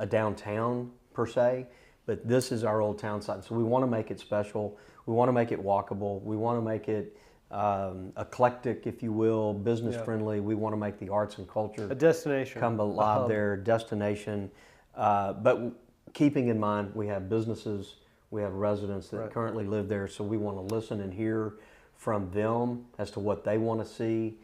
downtown per se, but this is our Old Town site. So we want to make it special. We want to make it walkable. We want to make it eclectic, if you will, business friendly. We want to make the arts and culture a destination come alive there, destination. But keeping in mind, we have businesses, we have residents that currently live there. So we want to listen and hear from them as to what they want to see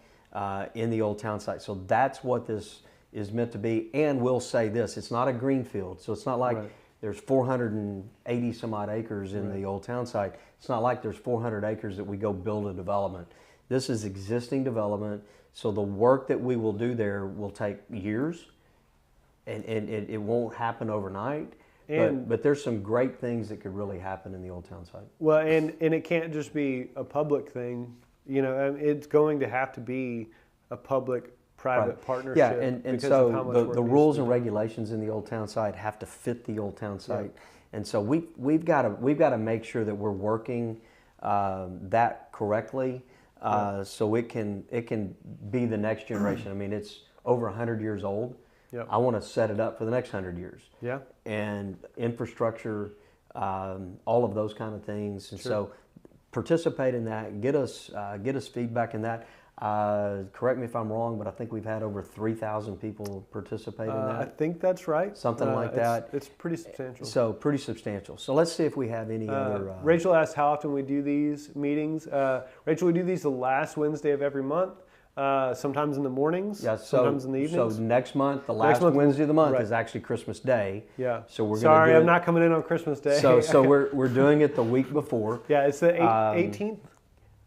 in the Old Town site. So that's what this is meant to be. And we'll say this, it's not a greenfield. So it's not like there's 480 some odd acres in the Old Town site. It's not like there's 400 acres that we go build a development. This is existing development. So the work that we will do there will take years, and it won't happen overnight. But there's some great things that could really happen in the Old Town site. Well, and it can't just be a public thing. It's going to have to be a public-private partnership. Yeah, and so the rules and regulations in the Old Town site have to fit the Old Town site. And so we've got to make sure that we're working that correctly, so it can be the next generation. I mean, it's over 100 years old. I want to set it up for the next 100 years. Yeah. And infrastructure, all of those kind of things. And so participate in that. Get us feedback in that. Correct me if I'm wrong, but I think we've had over 3,000 people participate in that. I think that's right. Something like that. It's pretty substantial. So pretty substantial. So let's see if we have any other. Rachel asked how often we do these meetings. Rachel, we do these the last Wednesday of every month. Sometimes in the mornings, sometimes in the evenings. So next month, the last Wednesday of the month is actually Christmas Day. Yeah. So we're Sorry, I'm not coming in on Christmas Day. So we're doing it the week before. Yeah, it's the 18th.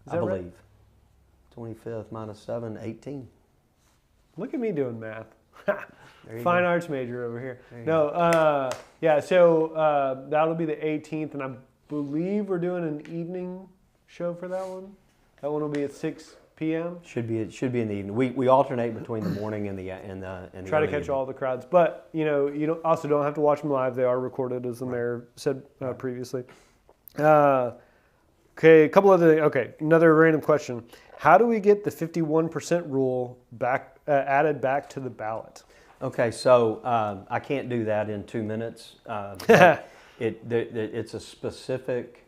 I believe. 25th minus 7, 18. Look at me doing math. Fine arts major over here. No, so that'll be the 18th, and I believe we're doing an evening show for that one. That one will be at 6 p.m. Should be in the evening. We alternate between the morning and the try to catch all the crowds, but you also don't have to watch them live. They are recorded, as the mayor said previously. Okay, a couple other things. Okay, another random question. How do we get the 51% rule back added back to the ballot? Okay, so I can't do that in 2 minutes. It's a specific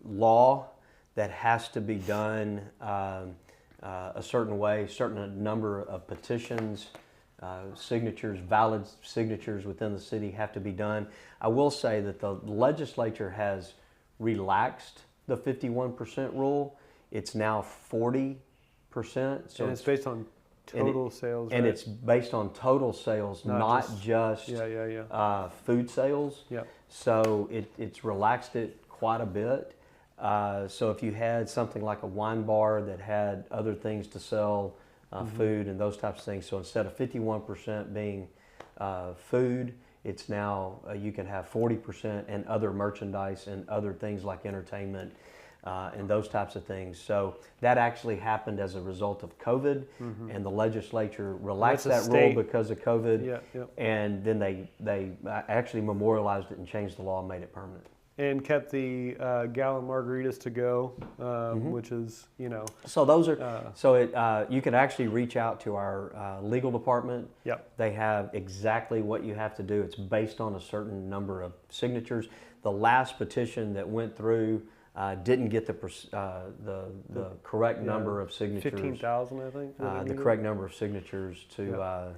law that has to be done a certain way, certain number of petitions, signatures, valid signatures within the city have to be done. I will say that the legislature has relaxed the 51% rule. It's now 40%. So and it's based on total sales, and right? it's based on total sales, not just food sales. Yep. So it's relaxed it quite a bit. So if you had something like a wine bar that had other things to sell, food and those types of things, so instead of 51% being food, it's now you can have 40% and other merchandise and other things like entertainment and those types of things. So that actually happened as a result of COVID, and the legislature relaxed that rule because of COVID, and then they actually memorialized it and changed the law and made it permanent. And kept the gallon margaritas to go, which is, So those are, you can actually reach out to our legal department. Yep. They have exactly what you have to do. It's based on a certain number of signatures. The last petition that went through didn't get the correct number of signatures. 15,000, I think. The correct number of signatures to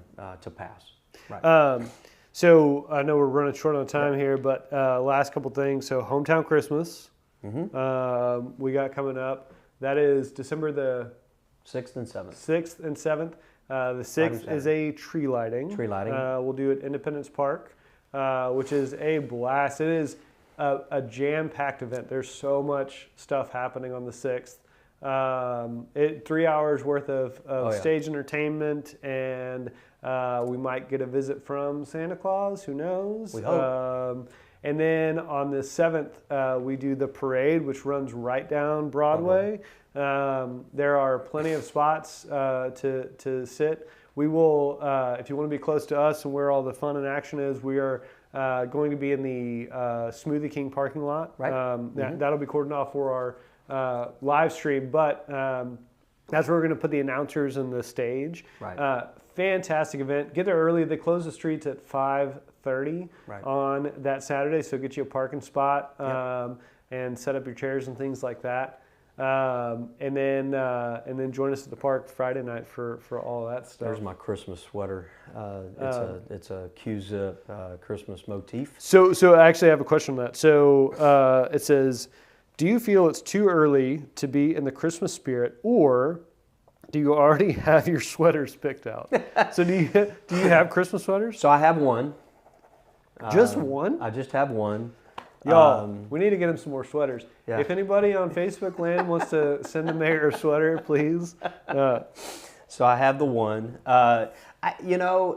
pass. Right. So I know we're running short on time here, but last couple things. So Hometown Christmas, we got coming up. That is December the 6th and 7th. 6th and 7th. The 6th is a tree lighting. Tree lighting. We'll do it at Independence Park, which is a blast. It is a jam-packed event. There's so much stuff happening on the 6th. 3 hours worth of stage entertainment, and we might get a visit from Santa Claus. Who knows? We hope. And then on the 7th, we do the parade, which runs right down Broadway. There are plenty of spots to sit. We will, if you want to be close to us and where all the fun and action is, we are going to be in the Smoothie King parking lot. Right. That'll be cordoned off for our live stream, but that's where we're going to put the announcers and the stage. Right. Fantastic event. Get there early. They close the streets at 5:30 on that Saturday, so get you a parking spot and set up your chairs and things like that. And then join us at the park Friday night for all that stuff. There's my Christmas sweater. It's a Q-zip Christmas motif. So I actually have a question on that. So it says, do you feel it's too early to be in the Christmas spirit, or do you already have your sweaters picked out? So do you have Christmas sweaters? So I have one. Just one? I just have one. Y'all, we need to get him some more sweaters. Yeah. If anybody on Facebook land wants to send a mayor a sweater, please. So I have the one.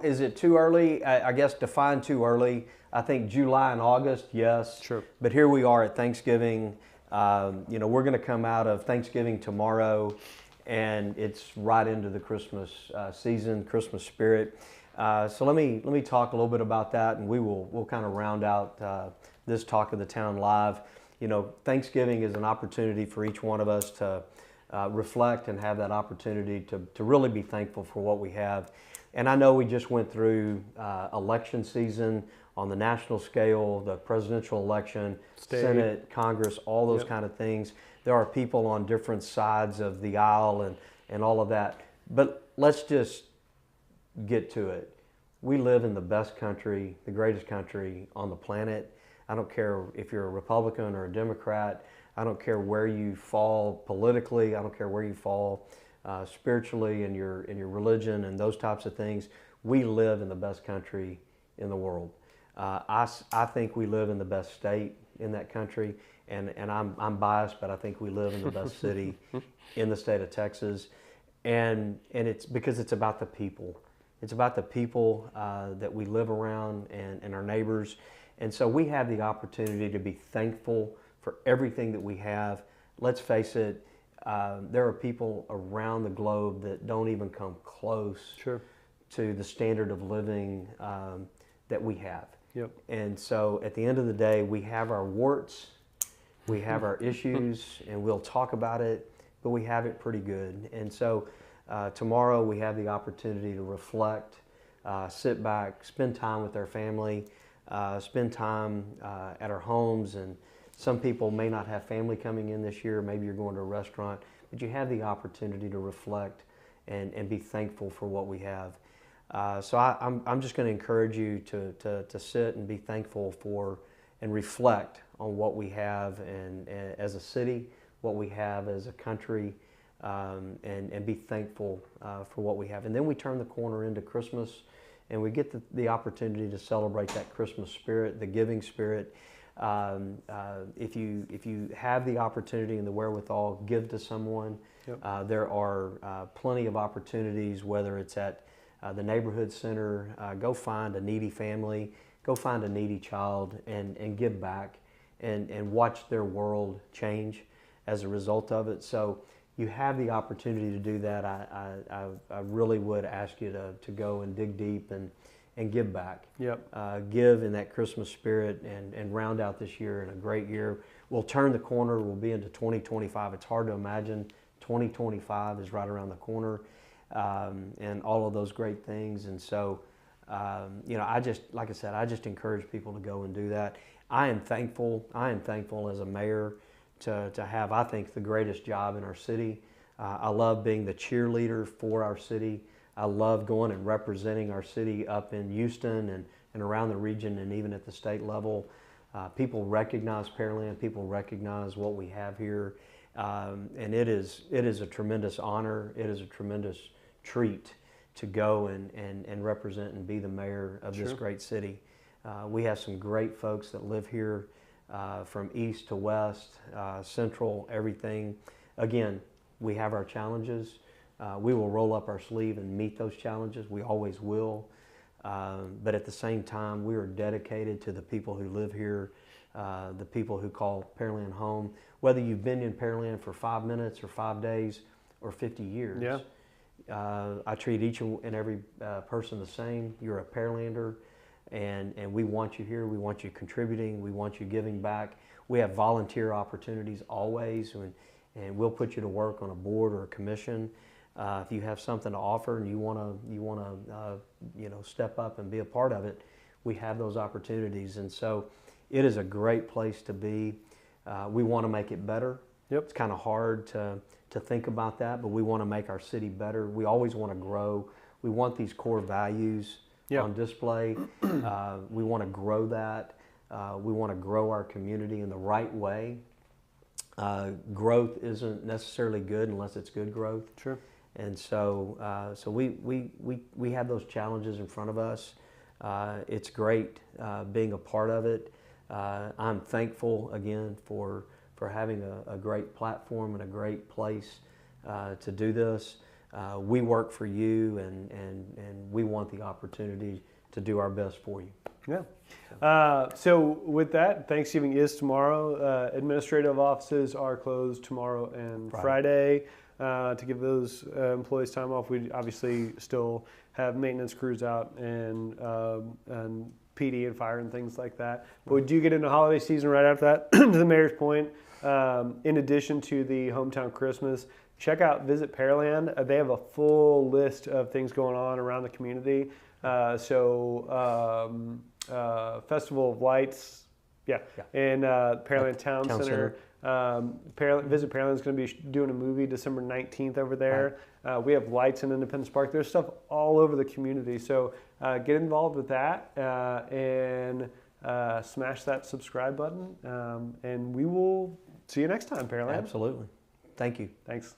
Is it too early? I guess define too early. I think July and August, yes. Sure. But here we are at Thanksgiving. We're going to come out of Thanksgiving tomorrow, and it's right into the Christmas season, Christmas spirit. So let me talk a little bit about that, and we'll kind of round out this Talk of the Town Live. Thanksgiving is an opportunity for each one of us to reflect and have that opportunity to really be thankful for what we have. And I know we just went through election season on the national scale, the presidential election, State. Senate, Congress, all those kind of things. There are people on different sides of the aisle and all of that. But let's just get to it. We live in the best country, the greatest country on the planet. I don't care if you're a Republican or a Democrat. I don't care where you fall politically. I don't care where you fall spiritually in your religion and those types of things. We live in the best country in the world. I think we live in the best state in that country, and I'm biased, but I think we live in the best city in the state of Texas, and it's because it's about the people. It's about the people that we live around and our neighbors. And so we have the opportunity to be thankful for everything that we have. Let's face it, there are people around the globe that don't even come close to the standard of living that we have. Yep. And so at the end of the day, we have our warts, we have our issues, and we'll talk about it, but we have it pretty good. And so tomorrow we have the opportunity to reflect, sit back, spend time with our family, spend time at our homes. And some people may not have family coming in this year. Maybe you're going to a restaurant, but you have the opportunity to reflect and be thankful for what we have. So I'm just going to encourage you to sit and be thankful for and reflect on what we have and as a city, what we have as a country, and be thankful for what we have. And then we turn the corner into Christmas, and we get the opportunity to celebrate that Christmas spirit, the giving spirit. If you have the opportunity and the wherewithal, give to someone. Yep. There are plenty of opportunities, whether it's at the neighborhood center, go find a needy family, go find a needy child and give back and watch their world change as a result of it. So you have the opportunity to do that. I really would ask you to go and dig deep and give back. Yep. Give in that Christmas spirit and round out this year in a great year. We'll turn the corner. We'll be into 2025. It's hard to imagine 2025 is right around the corner, and all of those great things. And so, like I said, I just encourage people to go and do that. I am thankful as a mayor to have, I think, the greatest job in our city. I love being the cheerleader for our city. I love going and representing our city up in Houston and around the region and even at the state level. People recognize Pearland. People recognize what we have here. And it is a tremendous honor. It is a tremendous treat to go and represent and be the mayor of this great city. We have some great folks that live here from east to west, central, everything. Again, we have our challenges. We will roll up our sleeve and meet those challenges. We always will. But at the same time, we are dedicated to the people who live here, the people who call Pearland home. Whether you've been in Pearland for 5 minutes or 5 days or 50 years, I treat each and every person the same. You're a Pearlander, and we want you here. We want you contributing. We want you giving back. We have volunteer opportunities always, and we'll put you to work on a board or a commission. If you have something to offer and you want to step up and be a part of it, we have those opportunities. And so it is a great place to be. We want to make it better. It's kind of hard to think about that, but we want to make our city better. We always want to grow. We want these core values on display. We want to grow that. We want to grow our community in the right way. Growth isn't necessarily good unless it's good growth. Sure. And so we have those challenges in front of us. It's great being a part of it. I'm thankful again for having a great platform and a great place to do this. We work for you, and we want the opportunity to do our best for you. Yeah. So with that, Thanksgiving is tomorrow. Administrative offices are closed tomorrow and Friday. To give those employees time off. We obviously still have maintenance crews out and PD and fire and things like that. But we do get into holiday season right after that. To the mayor's point, in addition to the hometown Christmas, visit Pearland. They have a full list of things going on around the community. Festival of Lights, in Pearland Town Center. Visit Pearland is going to be doing a movie December 19th over there. We have lights in Independence Park. There's stuff all over the community. So get involved with that and smash that subscribe button. And we will see you next time, Pearland. Absolutely. Thank you. Thanks.